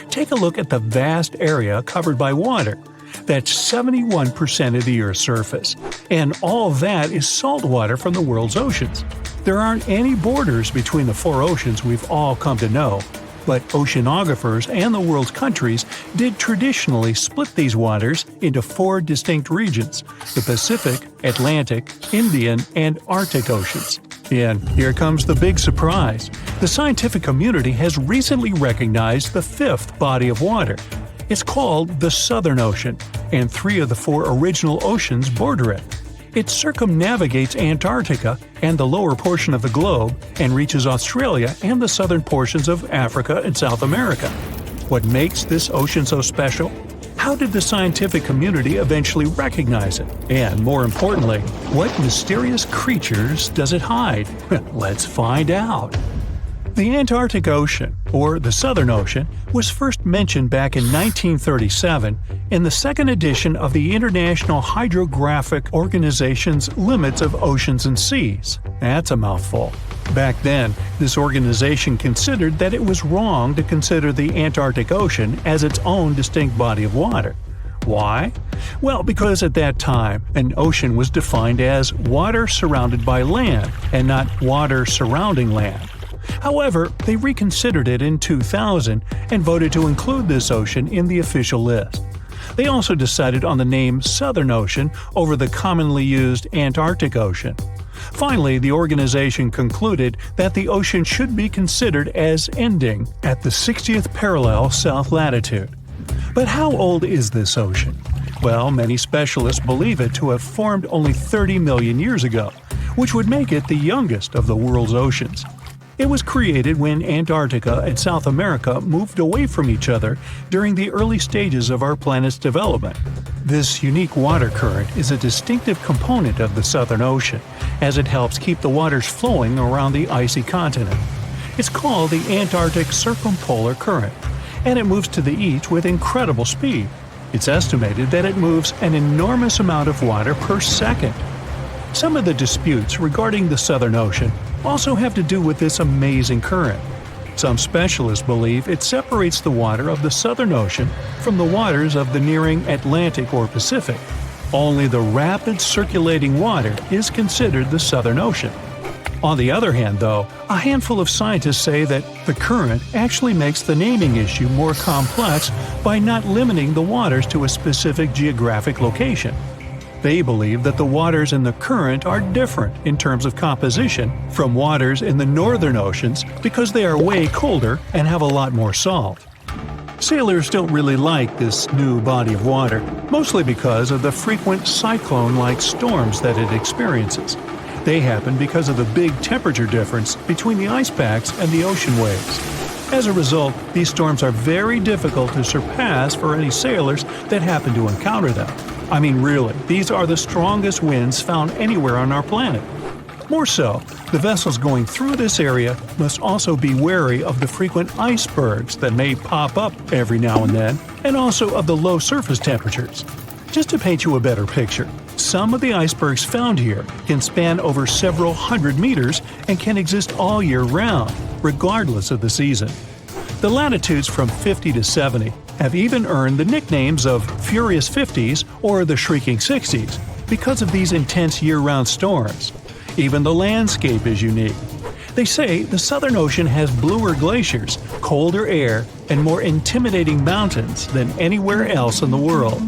Take a look at the vast area covered by water. That's 71% of the Earth's surface. And all that is salt water from the world's oceans. There aren't any borders between the four oceans we've all come to know. But oceanographers and the world's countries did traditionally split these waters into four distinct regions: the Pacific, Atlantic, Indian, and Arctic Oceans. And here comes the big surprise. The scientific community has recently recognized the fifth body of water. It's called the Southern Ocean, and three of the four original oceans border it. It circumnavigates Antarctica and the lower portion of the globe and reaches Australia and the southern portions of Africa and South America. What makes this ocean so special? How did the scientific community eventually recognize it? And more importantly, what mysterious creatures does it hide? Let's find out. The Antarctic Ocean, or the Southern Ocean, was first mentioned back in 1937 in the second edition of the International Hydrographic Organization's Limits of Oceans and Seas. That's a mouthful. Back then, this organization considered that it was wrong to consider the Antarctic Ocean as its own distinct body of water. Why? Well, because at that time, an ocean was defined as water surrounded by land, and not water surrounding land. However, they reconsidered it in 2000 and voted to include this ocean in the official list. They also decided on the name Southern Ocean over the commonly used Antarctic Ocean. Finally, the organization concluded that the ocean should be considered as ending at the 60th parallel south latitude. But how old is this ocean? Well, many specialists believe it to have formed only 30 million years ago, which would make it the youngest of the world's oceans. It was created when Antarctica and South America moved away from each other during the early stages of our planet's development. This unique water current is a distinctive component of the Southern Ocean, as it helps keep the waters flowing around the icy continent. It's called the Antarctic Circumpolar Current, and it moves to the east with incredible speed. It's estimated that it moves an enormous amount of water per second. Some of the disputes regarding the Southern Ocean also have to do with this amazing current. Some specialists believe it separates the water of the Southern Ocean from the waters of the nearing Atlantic or Pacific. Only the rapid circulating water is considered the Southern Ocean. On the other hand, though, a handful of scientists say that the current actually makes the naming issue more complex by not limiting the waters to a specific geographic location. They believe that the waters in the current are different in terms of composition from waters in the northern oceans because they are way colder and have a lot more salt. Sailors don't really like this new body of water, mostly because of the frequent cyclone-like storms that it experiences. They happen because of the big temperature difference between the ice packs and the ocean waves. As a result, these storms are very difficult to surpass for any sailors that happen to encounter them. I mean, really, these are the strongest winds found anywhere on our planet. More so, the vessels going through this area must also be wary of the frequent icebergs that may pop up every now and then, and also of the low surface temperatures. Just to paint you a better picture, some of the icebergs found here can span over several hundred meters and can exist all year round, regardless of the season. The latitudes from 50 to 70 have even earned the nicknames of Furious 50s or the Shrieking 60s because of these intense year-round storms. Even the landscape is unique. They say the Southern Ocean has bluer glaciers, colder air, and more intimidating mountains than anywhere else in the world.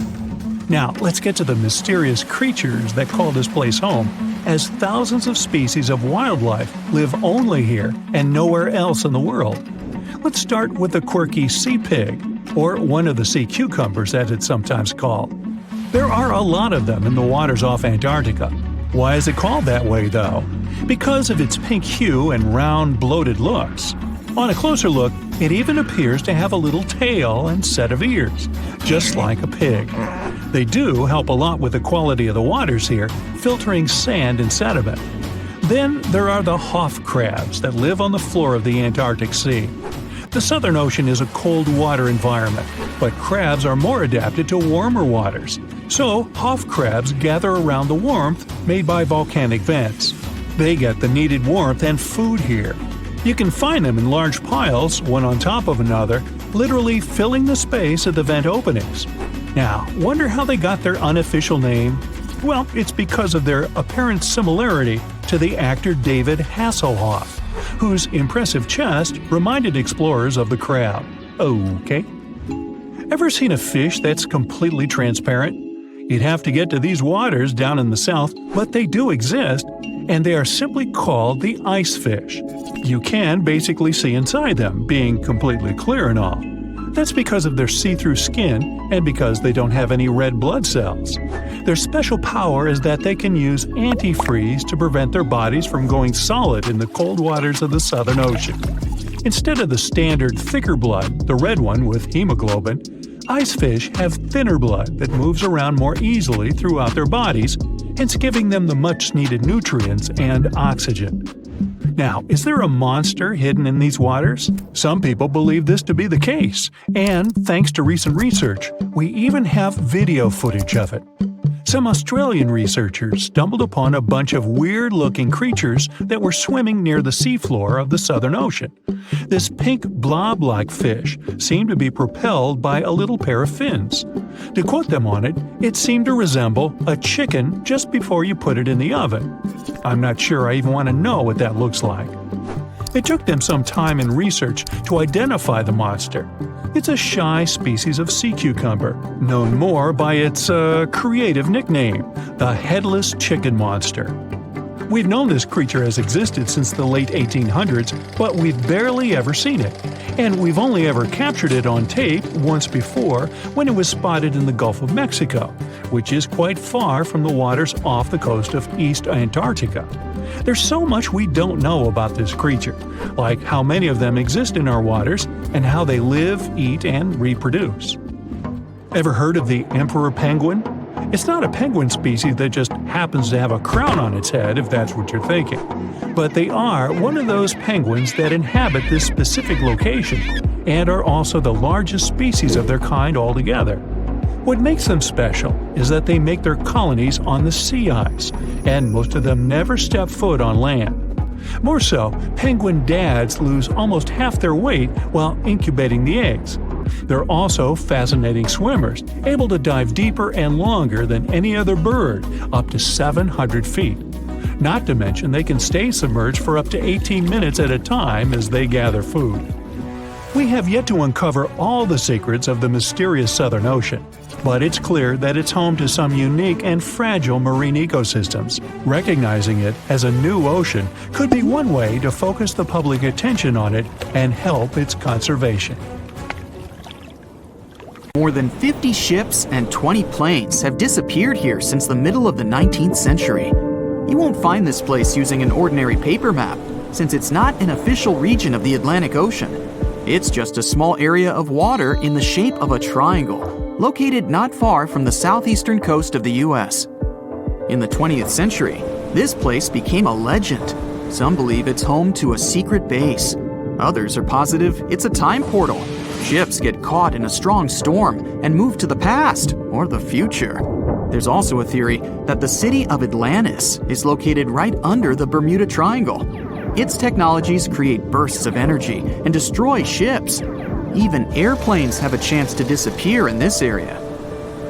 Now, let's get to the mysterious creatures that call this place home, as thousands of species of wildlife live only here and nowhere else in the world. Let's start with the quirky sea pig, or one of the sea cucumbers as it's sometimes called. There are a lot of them in the waters off Antarctica. Why is it called that way, though? Because of its pink hue and round, bloated looks. On a closer look, it even appears to have a little tail and set of ears, just like a pig. They do help a lot with the quality of the waters here, filtering sand and sediment. Then there are the Hoff crabs that live on the floor of the Antarctic Sea. The Southern Ocean is a cold water environment, but crabs are more adapted to warmer waters. So, Hoff crabs gather around the warmth made by volcanic vents. They get the needed warmth and food here. You can find them in large piles, one on top of another, literally filling the space of the vent openings. Now, wonder how they got their unofficial name? Well, it's because of their apparent similarity to the actor David Hasselhoff, whose impressive chest reminded explorers of the crab. Okay. Ever seen a fish that's completely transparent? You'd have to get to these waters down in the south, but they do exist, and they are simply called the ice fish. You can basically see inside them, being completely clear and all. That's because of their see-through skin and because they don't have any red blood cells. Their special power is that they can use antifreeze to prevent their bodies from going solid in the cold waters of the Southern Ocean. Instead of the standard thicker blood, the red one with hemoglobin, ice fish have thinner blood that moves around more easily throughout their bodies, hence giving them the much-needed nutrients and oxygen. Now, is there a monster hidden in these waters? Some people believe this to be the case, and thanks to recent research, we even have video footage of it. Some Australian researchers stumbled upon a bunch of weird-looking creatures that were swimming near the seafloor of the Southern Ocean. This pink blob-like fish seemed to be propelled by a little pair of fins. To quote them on it, it seemed to resemble a chicken just before you put it in the oven. I'm not sure I even want to know what that looks like. It took them some time and research to identify the monster. It's a shy species of sea cucumber, known more by its creative nickname, the headless chicken monster. We've known this creature has existed since the late 1800s, but we've barely ever seen it. And we've only ever captured it on tape once before when it was spotted in the Gulf of Mexico, which is quite far from the waters off the coast of East Antarctica. There's so much we don't know about this creature, like how many of them exist in our waters and how they live, eat, and reproduce. Ever heard of the emperor penguin? It's not a penguin species that just happens to have a crown on its head, if that's what you're thinking. But they are one of those penguins that inhabit this specific location and are also the largest species of their kind altogether. What makes them special is that they make their colonies on the sea ice, and most of them never step foot on land. More so, penguin dads lose almost half their weight while incubating the eggs. They're also fascinating swimmers, able to dive deeper and longer than any other bird, up to 700 feet. Not to mention they can stay submerged for up to 18 minutes at a time as they gather food. We have yet to uncover all the secrets of the mysterious Southern Ocean, but it's clear that it's home to some unique and fragile marine ecosystems. Recognizing it as a new ocean could be one way to focus the public attention on it and help its conservation. More than 50 ships and 20 planes have disappeared here since the middle of the 19th century. You won't find this place using an ordinary paper map, since it's not an official region of the Atlantic Ocean. It's just a small area of water in the shape of a triangle, located not far from the southeastern coast of the US. In the 20th century, this place became a legend. Some believe it's home to a secret base. Others are positive it's a time portal. Ships get caught in a strong storm and move to the past or the future. There's also a theory that the city of Atlantis is located right under the Bermuda Triangle. Its technologies create bursts of energy and destroy ships. Even airplanes have a chance to disappear in this area.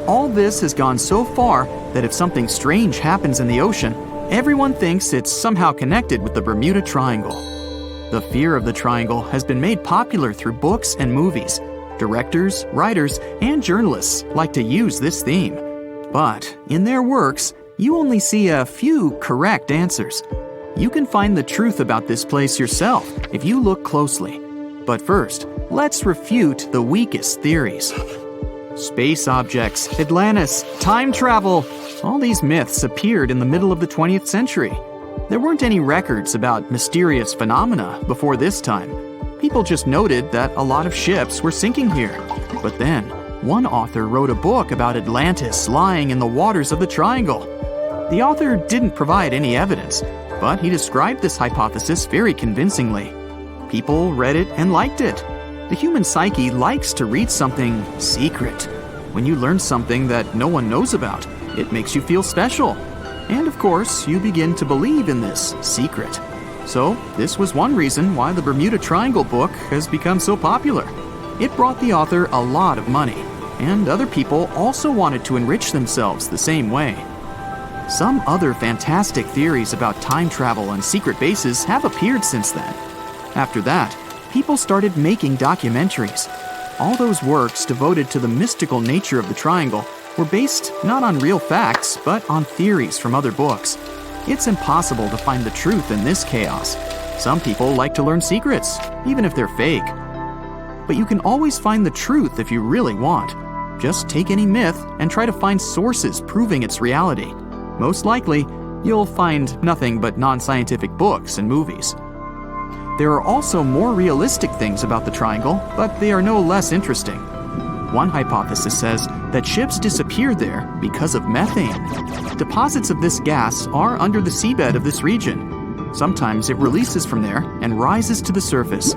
All this has gone so far that if something strange happens in the ocean, everyone thinks it's somehow connected with the Bermuda Triangle. The fear of the triangle has been made popular through books and movies. Directors, writers, and journalists like to use this theme. But in their works, you only see a few correct answers. You can find the truth about this place yourself if you look closely. But first, let's refute the weakest theories. Space objects, Atlantis, time travel. All these myths appeared in the middle of the 20th century. There weren't any records about mysterious phenomena before this time. People just noted that a lot of ships were sinking here. But then, one author wrote a book about Atlantis lying in the waters of the triangle. The author didn't provide any evidence, but he described this hypothesis very convincingly. People read it and liked it. The human psyche likes to read something secret. When you learn something that no one knows about, it makes you feel special. And of course, you begin to believe in this secret. So, this was one reason why the Bermuda Triangle book has become so popular. It brought the author a lot of money, and other people also wanted to enrich themselves the same way. Some other fantastic theories about time travel and secret bases have appeared since then. After that, people started making documentaries. All those works devoted to the mystical nature of the triangle were based not on real facts, but on theories from other books. It's impossible to find the truth in this chaos. Some people like to learn secrets, even if they're fake. But you can always find the truth if you really want. Just take any myth and try to find sources proving its reality. Most likely, you'll find nothing but non-scientific books and movies. There are also more realistic things about the triangle, but they are no less interesting. One hypothesis says that ships disappeared there because of methane. Deposits of this gas are under the seabed of this region. Sometimes it releases from there and rises to the surface.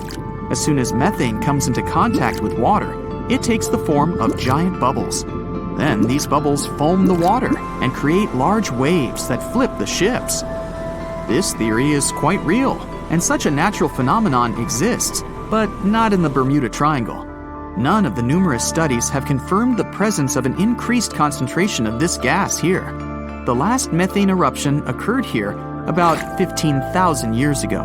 As soon as methane comes into contact with water, it takes the form of giant bubbles. Then these bubbles foam the water and create large waves that flip the ships. This theory is quite real, and such a natural phenomenon exists, but not in the Bermuda Triangle. None of the numerous studies have confirmed the presence of an increased concentration of this gas here. The last methane eruption occurred here about 15,000 years ago.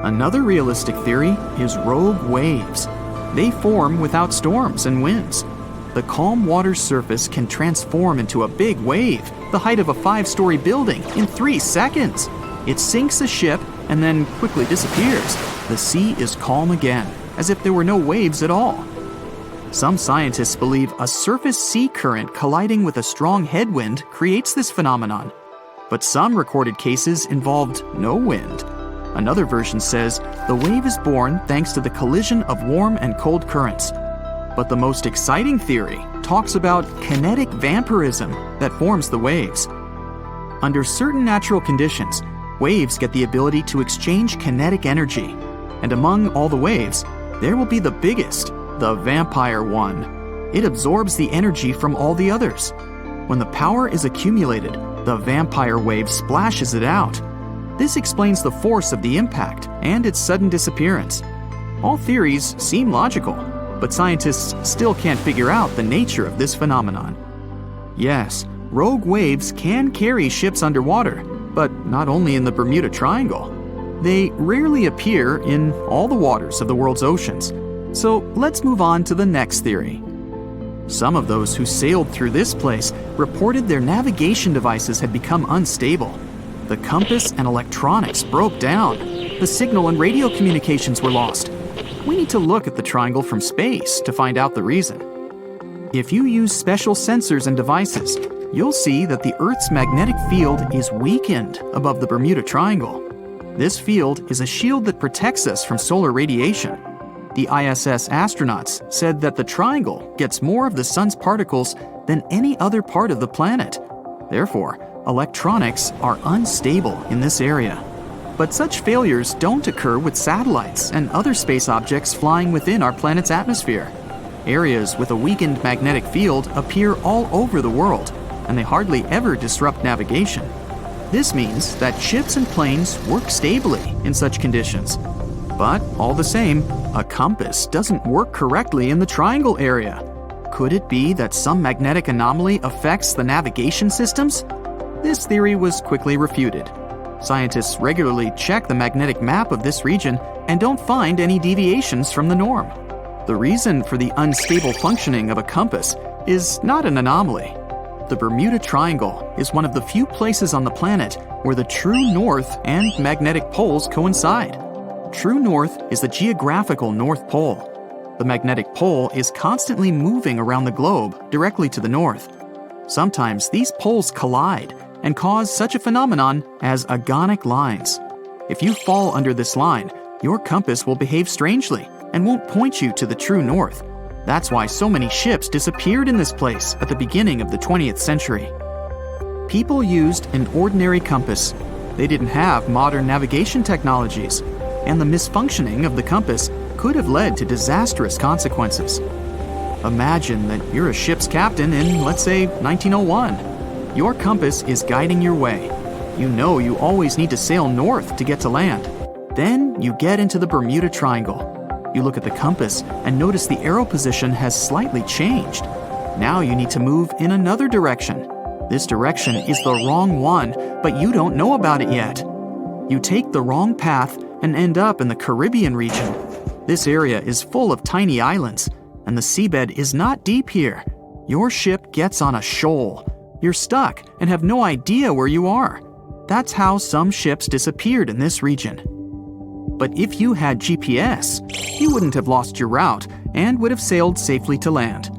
Another realistic theory is rogue waves. They form without storms and winds. The calm water surface can transform into a big wave, the height of a 5-story building, in 3 seconds. It sinks a ship and then quickly disappears. The sea is calm again, as if there were no waves at all. Some scientists believe a surface sea current colliding with a strong headwind creates this phenomenon. But some recorded cases involved no wind. Another version says the wave is born thanks to the collision of warm and cold currents. But the most exciting theory talks about kinetic vampirism that forms the waves. Under certain natural conditions, waves get the ability to exchange kinetic energy. And among all the waves, there will be the biggest, the vampire one. It absorbs the energy from all the others. When the power is accumulated, the vampire wave splashes it out. This explains the force of the impact and its sudden disappearance. All theories seem logical, but scientists still can't figure out the nature of this phenomenon. Yes, rogue waves can carry ships underwater, but not only in the Bermuda Triangle. They rarely appear in all the waters of the world's oceans. So let's move on to the next theory. Some of those who sailed through this place reported their navigation devices had become unstable. The compass and electronics broke down. The signal and radio communications were lost. We need to look at the triangle from space to find out the reason. If you use special sensors and devices, you'll see that the Earth's magnetic field is weakened above the Bermuda Triangle. This field is a shield that protects us from solar radiation. The ISS astronauts said that the triangle gets more of the sun's particles than any other part of the planet. Therefore, electronics are unstable in this area. But such failures don't occur with satellites and other space objects flying within our planet's atmosphere. Areas with a weakened magnetic field appear all over the world, and they hardly ever disrupt navigation. This means that ships and planes work stably in such conditions. But all the same, a compass doesn't work correctly in the triangle area. Could it be that some magnetic anomaly affects the navigation systems? This theory was quickly refuted. Scientists regularly check the magnetic map of this region and don't find any deviations from the norm. The reason for the unstable functioning of a compass is not an anomaly. The Bermuda Triangle is one of the few places on the planet where the true north and magnetic poles coincide. True north is the geographical North Pole. The magnetic pole is constantly moving around the globe directly to the north. Sometimes these poles collide and cause such a phenomenon as agonic lines. If you fall under this line, your compass will behave strangely and won't point you to the true north. That's why so many ships disappeared in this place at the beginning of the 20th century. People used an ordinary compass. They didn't have modern navigation technologies, and the misfunctioning of the compass could have led to disastrous consequences. Imagine that you're a ship's captain in, let's say, 1901. Your compass is guiding your way. You know you always need to sail north to get to land. Then you get into the Bermuda Triangle. You look at the compass and notice the arrow position has slightly changed. Now you need to move in another direction. This direction is the wrong one, but you don't know about it yet. You take the wrong path and end up in the Caribbean region. This area is full of tiny islands, and the seabed is not deep here. Your ship gets on a shoal. You're stuck and have no idea where you are. That's how some ships disappeared in this region. But if you had GPS, you wouldn't have lost your route and would have sailed safely to land.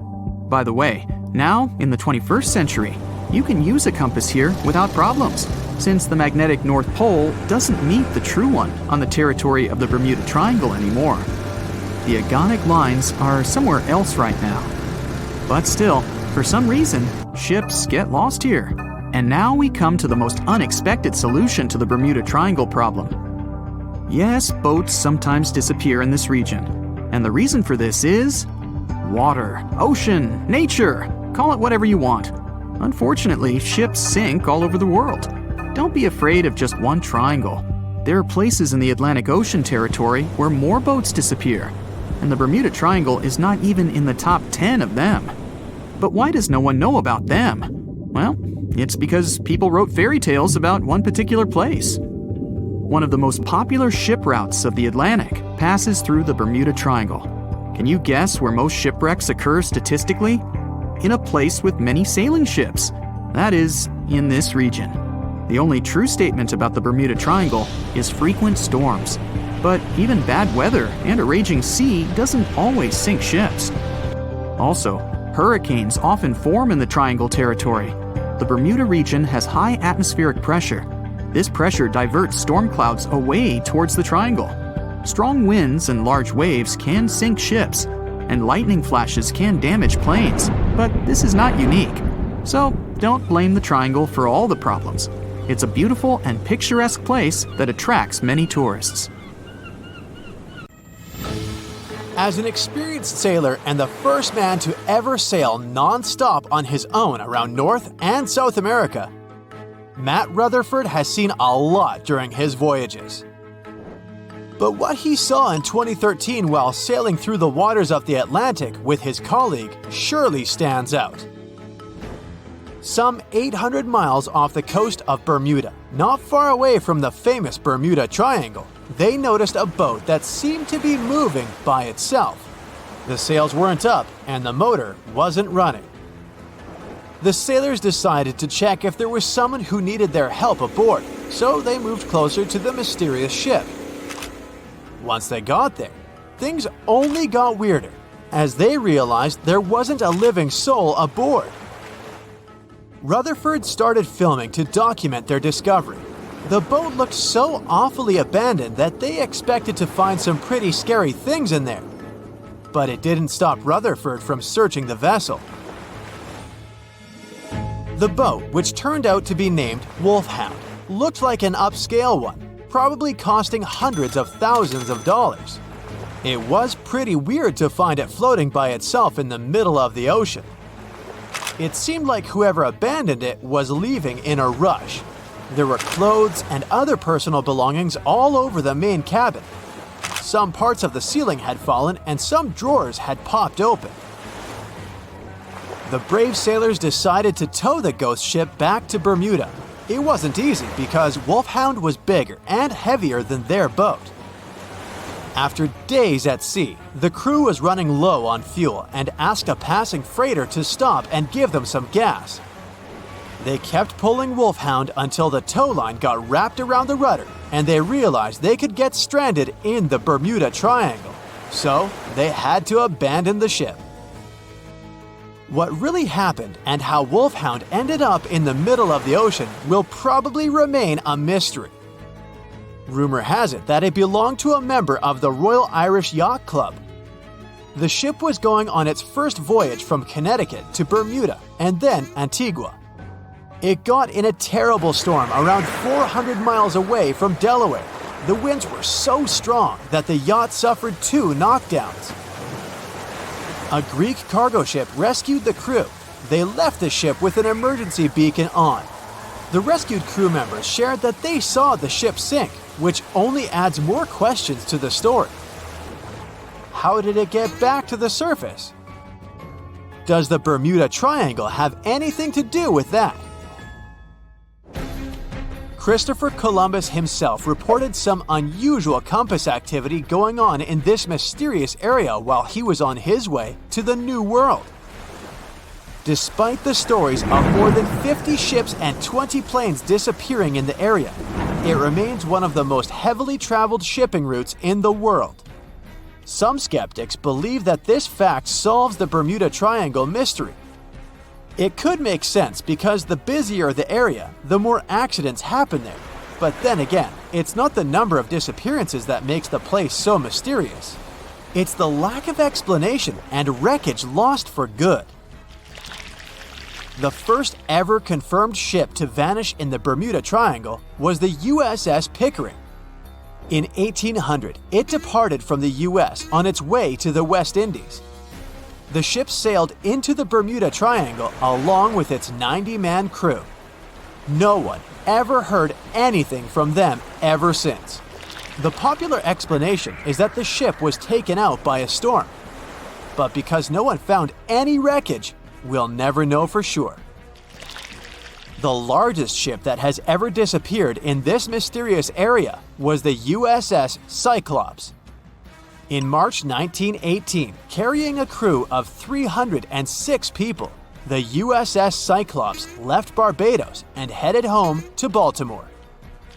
By the way, now, in the 21st century, you can use a compass here without problems, since the magnetic North Pole doesn't meet the true one on the territory of the Bermuda Triangle anymore. The agonic lines are somewhere else right now. But still, for some reason, ships get lost here. And now we come to the most unexpected solution to the Bermuda Triangle problem. Yes, boats sometimes disappear in this region. And the reason for this is water, ocean, nature, call it whatever you want. Unfortunately, ships sink all over the world. Don't be afraid of just one triangle. There are places in the Atlantic Ocean territory where more boats disappear, and the Bermuda Triangle is not even in the top 10 of them. But why does no one know about them? Well, it's because people wrote fairy tales about one particular place. One of the most popular ship routes of the Atlantic passes through the Bermuda Triangle. Can you guess where most shipwrecks occur statistically? In a place with many sailing ships. That is, in this region. The only true statement about the Bermuda Triangle is frequent storms. But even bad weather and a raging sea doesn't always sink ships. Also, hurricanes often form in the Triangle territory. The Bermuda region has high atmospheric pressure. This pressure diverts storm clouds away towards the triangle. Strong winds and large waves can sink ships, and lightning flashes can damage planes, but this is not unique. So don't blame the triangle for all the problems. It's a beautiful and picturesque place that attracts many tourists. As an experienced sailor and the first man to ever sail non-stop on his own around North and South America, Matt Rutherford has seen a lot during his voyages. But what he saw in 2013 while sailing through the waters of the Atlantic with his colleague surely stands out. some 800 miles off the coast of Bermuda, not far away from the famous Bermuda Triangle, they noticed a boat that seemed to be moving by itself. The sails weren't up and the motor wasn't running. The sailors decided to check if there was someone who needed their help aboard, so they moved closer to the mysterious ship. Once they got there, things only got weirder, as they realized there wasn't a living soul aboard. Rutherford started filming to document their discovery. The boat looked so awfully abandoned that they expected to find some pretty scary things in there. But it didn't stop Rutherford from searching the vessel. The boat, which turned out to be named Wolfhound, looked like an upscale one, probably costing hundreds of thousands of dollars. It was pretty weird to find it floating by itself in the middle of the ocean. It seemed like whoever abandoned it was leaving in a rush. There were clothes and other personal belongings all over the main cabin. Some parts of the ceiling had fallen and some drawers had popped open. The brave sailors decided to tow the ghost ship back to Bermuda. It wasn't easy because Wolfhound was bigger and heavier than their boat. After days at sea, the crew was running low on fuel and asked a passing freighter to stop and give them some gas. They kept pulling Wolfhound until the tow line got wrapped around the rudder and they realized they could get stranded in the Bermuda Triangle. So they had to abandon the ship. What really happened and how Wolfhound ended up in the middle of the ocean will probably remain a mystery. Rumor has it that it belonged to a member of the Royal Irish Yacht Club. The ship was going on its first voyage from Connecticut to Bermuda and then Antigua. It got in a terrible storm around 400 miles away from Delaware. The winds were so strong that the yacht suffered 2 knockdowns. A Greek cargo ship rescued the crew. They left the ship with an emergency beacon on. The rescued crew members shared that they saw the ship sink, which only adds more questions to the story. How did it get back to the surface? Does the Bermuda Triangle have anything to do with that? Christopher Columbus himself reported some unusual compass activity going on in this mysterious area while he was on his way to the New World. Despite the stories of more than 50 ships and 20 planes disappearing in the area, it remains one of the most heavily traveled shipping routes in the world. Some skeptics believe that this fact solves the Bermuda Triangle mystery. It could make sense because the busier the area, the more accidents happen there. But then again, it's not the number of disappearances that makes the place so mysterious. It's the lack of explanation and wreckage lost for good. The first ever confirmed ship to vanish in the Bermuda Triangle was the USS Pickering. In 1800, it departed from the US on its way to the West Indies. The ship sailed into the Bermuda Triangle along with its 90-man crew. No one ever heard anything from them ever since. The popular explanation is that the ship was taken out by a storm. But because no one found any wreckage, we'll never know for sure. The largest ship that has ever disappeared in this mysterious area was the USS Cyclops. In March 1918, carrying a crew of 306 people, the USS Cyclops left Barbados and headed home to Baltimore.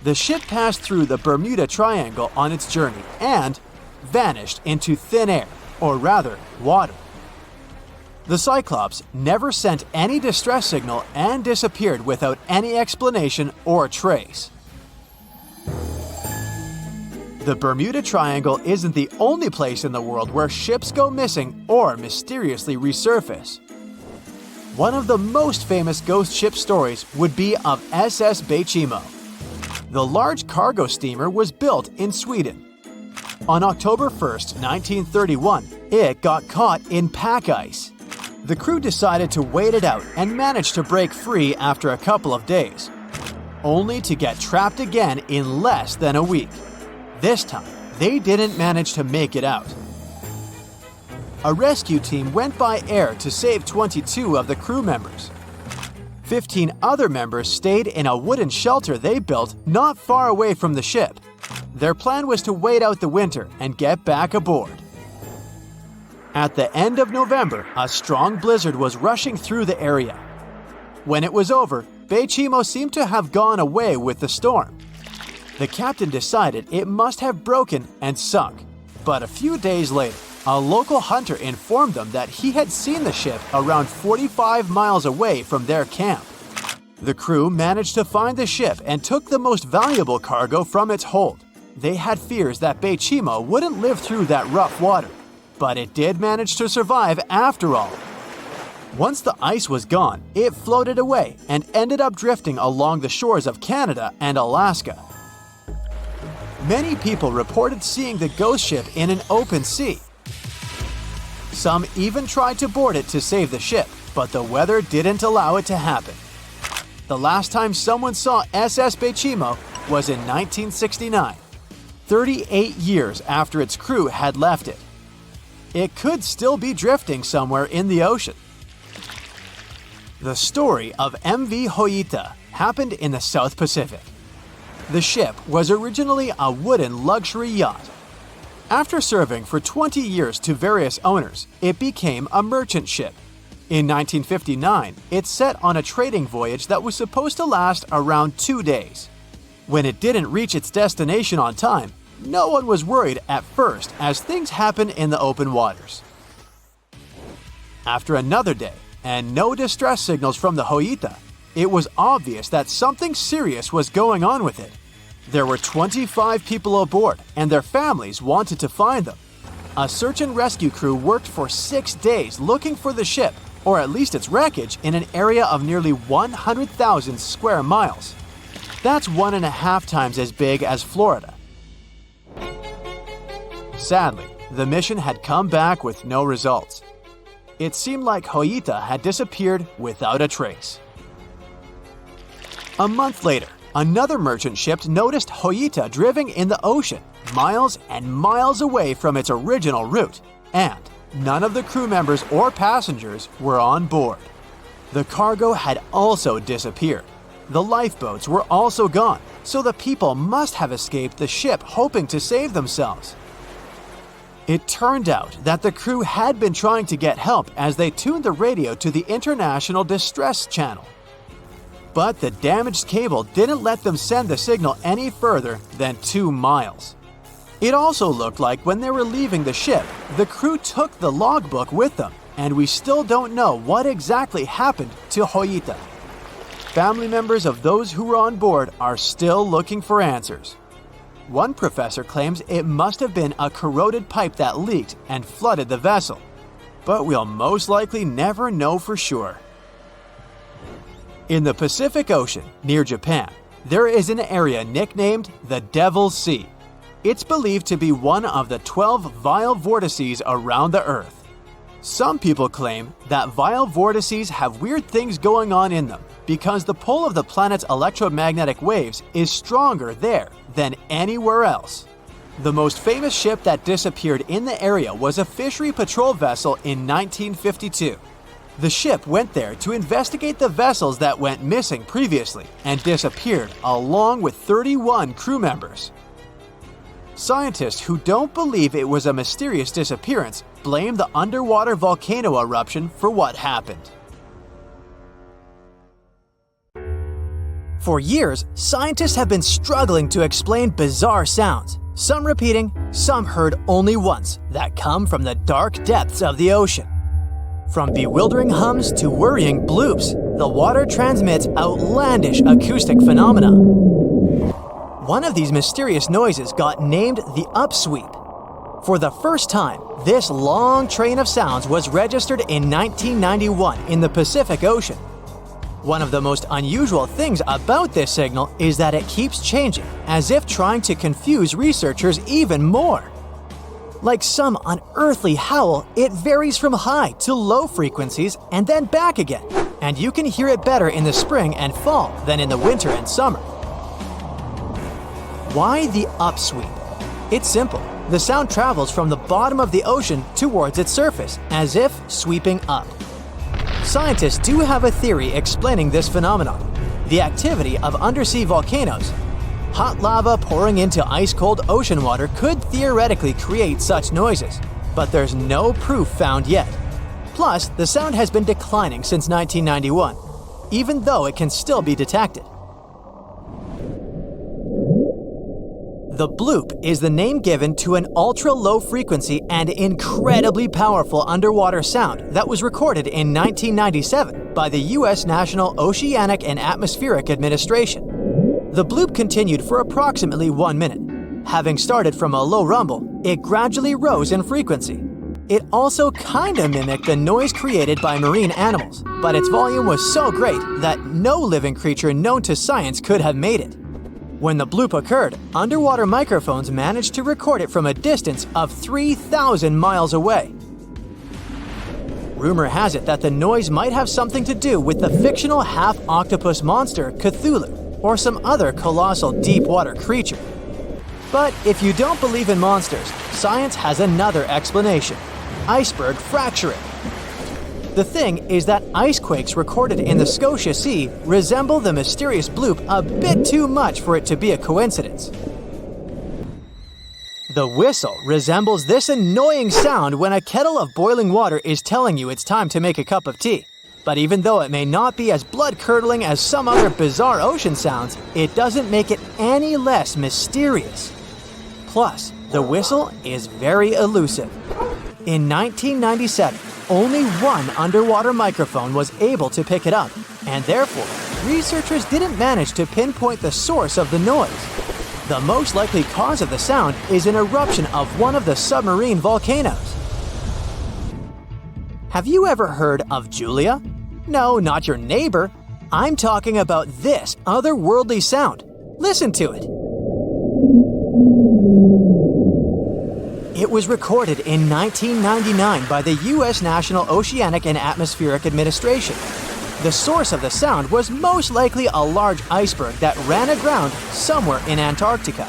The ship passed through the Bermuda Triangle on its journey and vanished into thin air, or rather, water. The Cyclops never sent any distress signal and disappeared without any explanation or trace. The Bermuda Triangle isn't the only place in the world where ships go missing or mysteriously resurface. One of the most famous ghost ship stories would be of SS Bechimo. The large cargo steamer was built in Sweden. On October 1st, 1931, it got caught in pack ice. The crew decided to wait it out and managed to break free after a couple of days, only to get trapped again in less than a week. This time, they didn't manage to make it out. A rescue team went by air to save 22 of the crew members. 15 other members stayed in a wooden shelter they built not far away from the ship. Their plan was to wait out the winter and get back aboard. At the end of November, a strong blizzard was rushing through the area. When it was over, Beichimo seemed to have gone away with the storm. The captain decided it must have broken and sunk, but a few days later, a local hunter informed them that he had seen the ship around 45 miles away from their camp. The crew managed to find the ship and took the most valuable cargo from its hold. They had fears that Beichimo wouldn't live through that rough water, but it did manage to survive after all. Once the ice was gone, it floated away and ended up drifting along the shores of Canada and Alaska. Many people reported seeing the ghost ship in an open sea. Some even tried to board it to save the ship, but the weather didn't allow it to happen. The last time someone saw SS Beichimo was in 1969, 38 years after its crew had left it. It could still be drifting somewhere in the ocean. The story of MV Joyita happened in the South Pacific. The ship was originally a wooden luxury yacht. After serving for 20 years to various owners, it became a merchant ship. In 1959, it set on a trading voyage that was supposed to last around 2 days. When it didn't reach its destination on time, no one was worried at first, as things happen in the open waters. After another day, and no distress signals from the Joyita, it was obvious that something serious was going on with it. There were 25 people aboard, and their families wanted to find them. A search and rescue crew worked for 6 days looking for the ship, or at least its wreckage, in an area of nearly 100,000 square miles. That's 1.5 times as big as Florida. Sadly, the mission had come back with no results. It seemed like Joyita had disappeared without a trace. A month later, another merchant ship noticed Joyita drifting in the ocean, miles and miles away from its original route, and none of the crew members or passengers were on board. The cargo had also disappeared. The lifeboats were also gone, so the people must have escaped the ship hoping to save themselves. It turned out that the crew had been trying to get help as they tuned the radio to the International Distress Channel. But the damaged cable didn't let them send the signal any further than 2 miles. It also looked like when they were leaving the ship, the crew took the logbook with them, and we still don't know what exactly happened to Joyita. Family members of those who were on board are still looking for answers. One professor claims it must have been a corroded pipe that leaked and flooded the vessel, but we'll most likely never know for sure. In the Pacific Ocean, near Japan, there is an area nicknamed the Devil's Sea. It's believed to be one of the 12 vile vortices around the Earth. Some people claim that vile vortices have weird things going on in them because the pull of the planet's electromagnetic waves is stronger there than anywhere else. The most famous ship that disappeared in the area was a fishery patrol vessel in 1952. The ship went there to investigate the vessels that went missing previously and disappeared along with 31 crew members. Scientists who don't believe it was a mysterious disappearance blame the underwater volcano eruption for what happened. For years, scientists have been struggling to explain bizarre sounds, some repeating, some heard only once, that come from the dark depths of the ocean. From bewildering hums to worrying bloops, the water transmits outlandish acoustic phenomena. One of these mysterious noises got named the upsweep. For the first time, this long train of sounds was registered in 1991 in the Pacific Ocean. One of the most unusual things about this signal is that it keeps changing, as if trying to confuse researchers even more. Like some unearthly howl, it varies from high to low frequencies and then back again, and you can hear it better in the spring and fall than in the winter and summer. Why the upsweep? It's simple. The sound travels from the bottom of the ocean towards its surface, as if sweeping up. scientists do have a theory explaining this phenomenon: the activity of undersea volcanoes. Hot lava pouring into ice-cold ocean water could theoretically create such noises, but there's no proof found yet. Plus, the sound has been declining since 1991, even though it can still be detected. The bloop is the name given to an ultra-low frequency and incredibly powerful underwater sound that was recorded in 1997 by the U.S. National Oceanic and Atmospheric Administration. The bloop continued for approximately 1 minute. Having started from a low rumble, it gradually rose in frequency. It also kinda mimicked the noise created by marine animals, but its volume was so great that no living creature known to science could have made it. When the bloop occurred, underwater microphones managed to record it from a distance of 3,000 miles away. Rumor has it that the noise might have something to do with the fictional half-octopus monster Cthulhu, or some other colossal deep-water creature. But if you don't believe in monsters, science has another explanation: iceberg fracturing. The thing is that icequakes recorded in the Scotia Sea resemble the mysterious bloop a bit too much for it to be a coincidence. The whistle resembles this annoying sound when a kettle of boiling water is telling you it's time to make a cup of tea. But even though it may not be as blood-curdling as some other bizarre ocean sounds, it doesn't make it any less mysterious. Plus, the whistle is very elusive. In 1997, only one underwater microphone was able to pick it up, and therefore, researchers didn't manage to pinpoint the source of the noise. The most likely cause of the sound is an eruption of one of the submarine volcanoes. Have you ever heard of Julia? No, not your neighbor. I'm talking about this otherworldly sound. Listen to it. It was recorded in 1999 by the U.S. National Oceanic and Atmospheric Administration. The source of the sound was most likely a large iceberg that ran aground somewhere in Antarctica.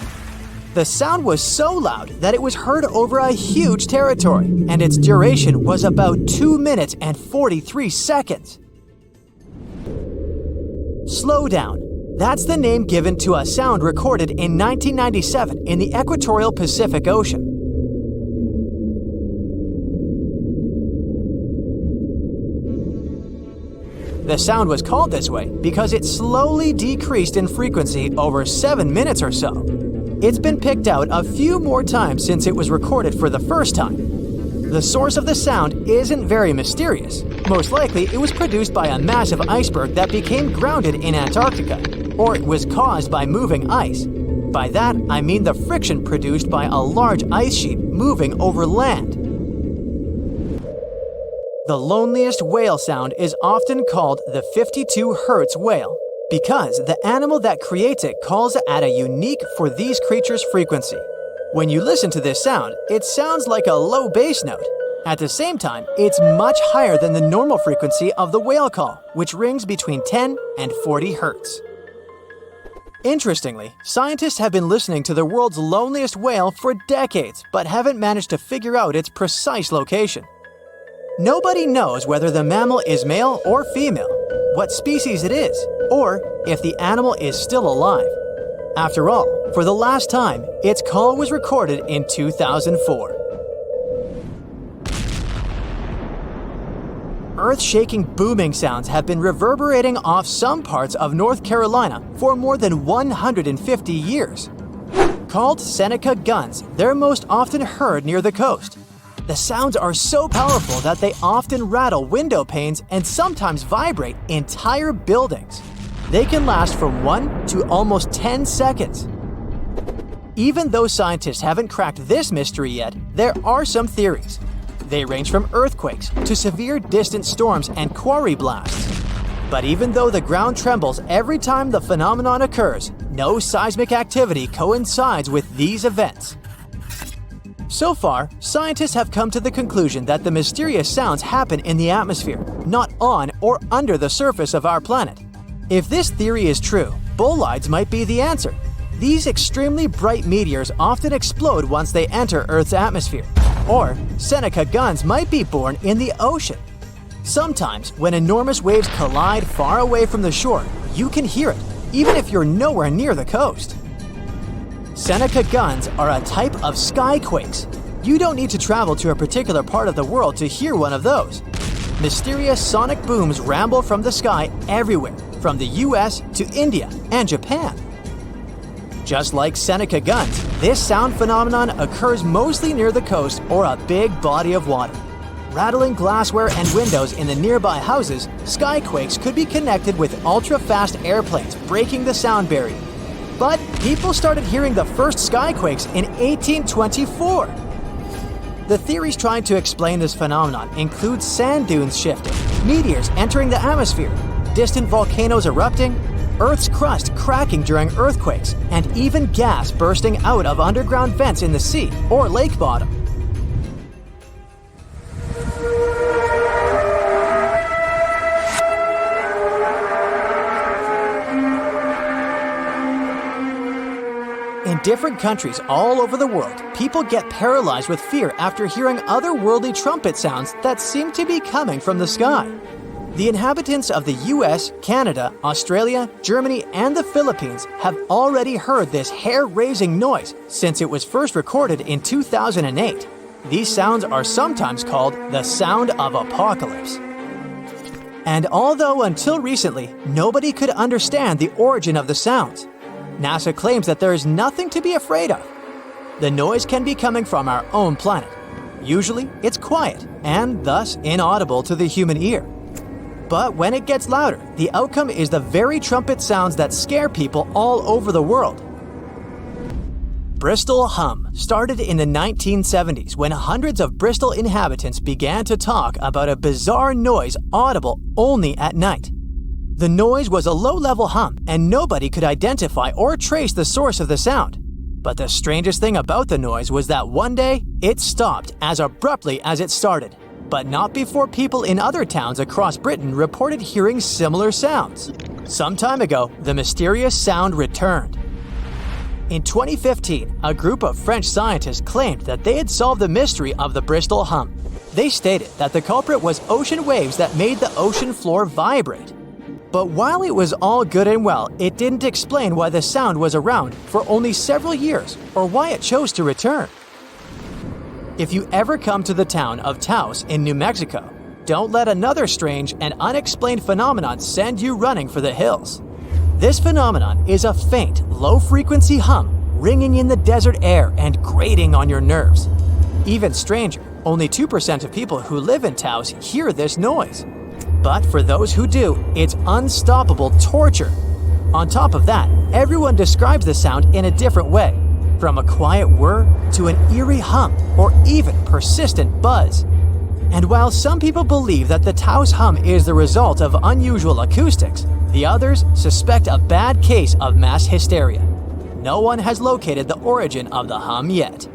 The sound was so loud that it was heard over a huge territory, and its duration was about 2 minutes and 43 seconds. Slow down. That's the name given to a sound recorded in 1997 in the equatorial Pacific Ocean. The sound was called this way because it slowly decreased in frequency over 7 minutes or so. It's been picked out a few more times since it was recorded for the first time. The source of the sound isn't very mysterious. Most likely, it was produced by a massive iceberg that became grounded in Antarctica, or it was caused by moving ice. By that, I mean the friction produced by a large ice sheet moving over land. The loneliest whale sound is often called the 52 Hz whale because the animal that creates it calls at a unique for these creatures frequency. When you listen to this sound, it sounds like a low bass note. At the same time, it's much higher than the normal frequency of the whale call, which rings between 10 and 40 Hz. Interestingly, scientists have been listening to the world's loneliest whale for decades, but haven't managed to figure out its precise location. Nobody knows whether the mammal is male or female, what species it is, or if the animal is still alive. After all, for the last time, its call was recorded in 2004. Earth-shaking booming sounds have been reverberating off some parts of North Carolina for more than 150 years. Called Seneca guns, they're most often heard near the coast. The sounds are so powerful that they often rattle window panes and sometimes vibrate entire buildings. They can last from 1 to almost 10 seconds. Even though scientists haven't cracked this mystery yet, there are some theories. They range from earthquakes to severe distant storms and quarry blasts. But even though the ground trembles every time the phenomenon occurs, no seismic activity coincides with these events. So far, scientists have come to the conclusion that the mysterious sounds happen in the atmosphere, not on or under the surface of our planet. If this theory is true, bolides might be the answer. These extremely bright meteors often explode once they enter Earth's atmosphere. Or Seneca guns might be born in the ocean. Sometimes, when enormous waves collide far away from the shore, you can hear it, even if you're nowhere near the coast. Seneca guns are a type of skyquakes. You don't need to travel to a particular part of the world to hear one of those. Mysterious sonic booms ramble from the sky everywhere, from the US to India and Japan. Just like Seneca guns, this sound phenomenon occurs mostly near the coast or a big body of water. Rattling glassware and windows in the nearby houses, skyquakes could be connected with ultra-fast airplanes breaking the sound barrier. But people started hearing the first skyquakes in 1824. The theories trying to explain this phenomenon include sand dunes shifting, meteors entering the atmosphere, distant volcanoes erupting, Earth's crust cracking during earthquakes, and even gas bursting out of underground vents in the sea or lake bottom. In different countries all over the world, people get paralyzed with fear after hearing otherworldly trumpet sounds that seem to be coming from the sky. The inhabitants of the US, Canada, Australia, Germany, and the Philippines have already heard this hair-raising noise since it was first recorded in 2008. These sounds are sometimes called the sound of apocalypse. And although until recently, nobody could understand the origin of the sounds, NASA claims that there is nothing to be afraid of. The noise can be coming from our own planet. Usually, it's quiet and thus inaudible to the human ear. But when it gets louder, the outcome is the very trumpet sounds that scare people all over the world. Bristol hum started in the 1970s when hundreds of Bristol inhabitants began to talk about a bizarre noise audible only at night. The noise was a low-level hum, and nobody could identify or trace the source of the sound. But the strangest thing about the noise was that one day, it stopped as abruptly as it started, but not before people in other towns across Britain reported hearing similar sounds. Some time ago, the mysterious sound returned. In 2015, a group of French scientists claimed that they had solved the mystery of the Bristol hum. They stated that the culprit was ocean waves that made the ocean floor vibrate. But while it was all good and well, it didn't explain why the sound was around for only several years or why it chose to return. If you ever come to the town of Taos in New Mexico, don't let another strange and unexplained phenomenon send you running for the hills. This phenomenon is a faint, low-frequency hum ringing in the desert air and grating on your nerves. Even stranger, only 2% of people who live in Taos hear this noise. But for those who do, it's unstoppable torture. On top of that, everyone describes the sound in a different way, from a quiet whir to an eerie hum or even persistent buzz. And while some people believe that the Taos hum is the result of unusual acoustics, the others suspect a bad case of mass hysteria. No one has located the origin of the hum yet.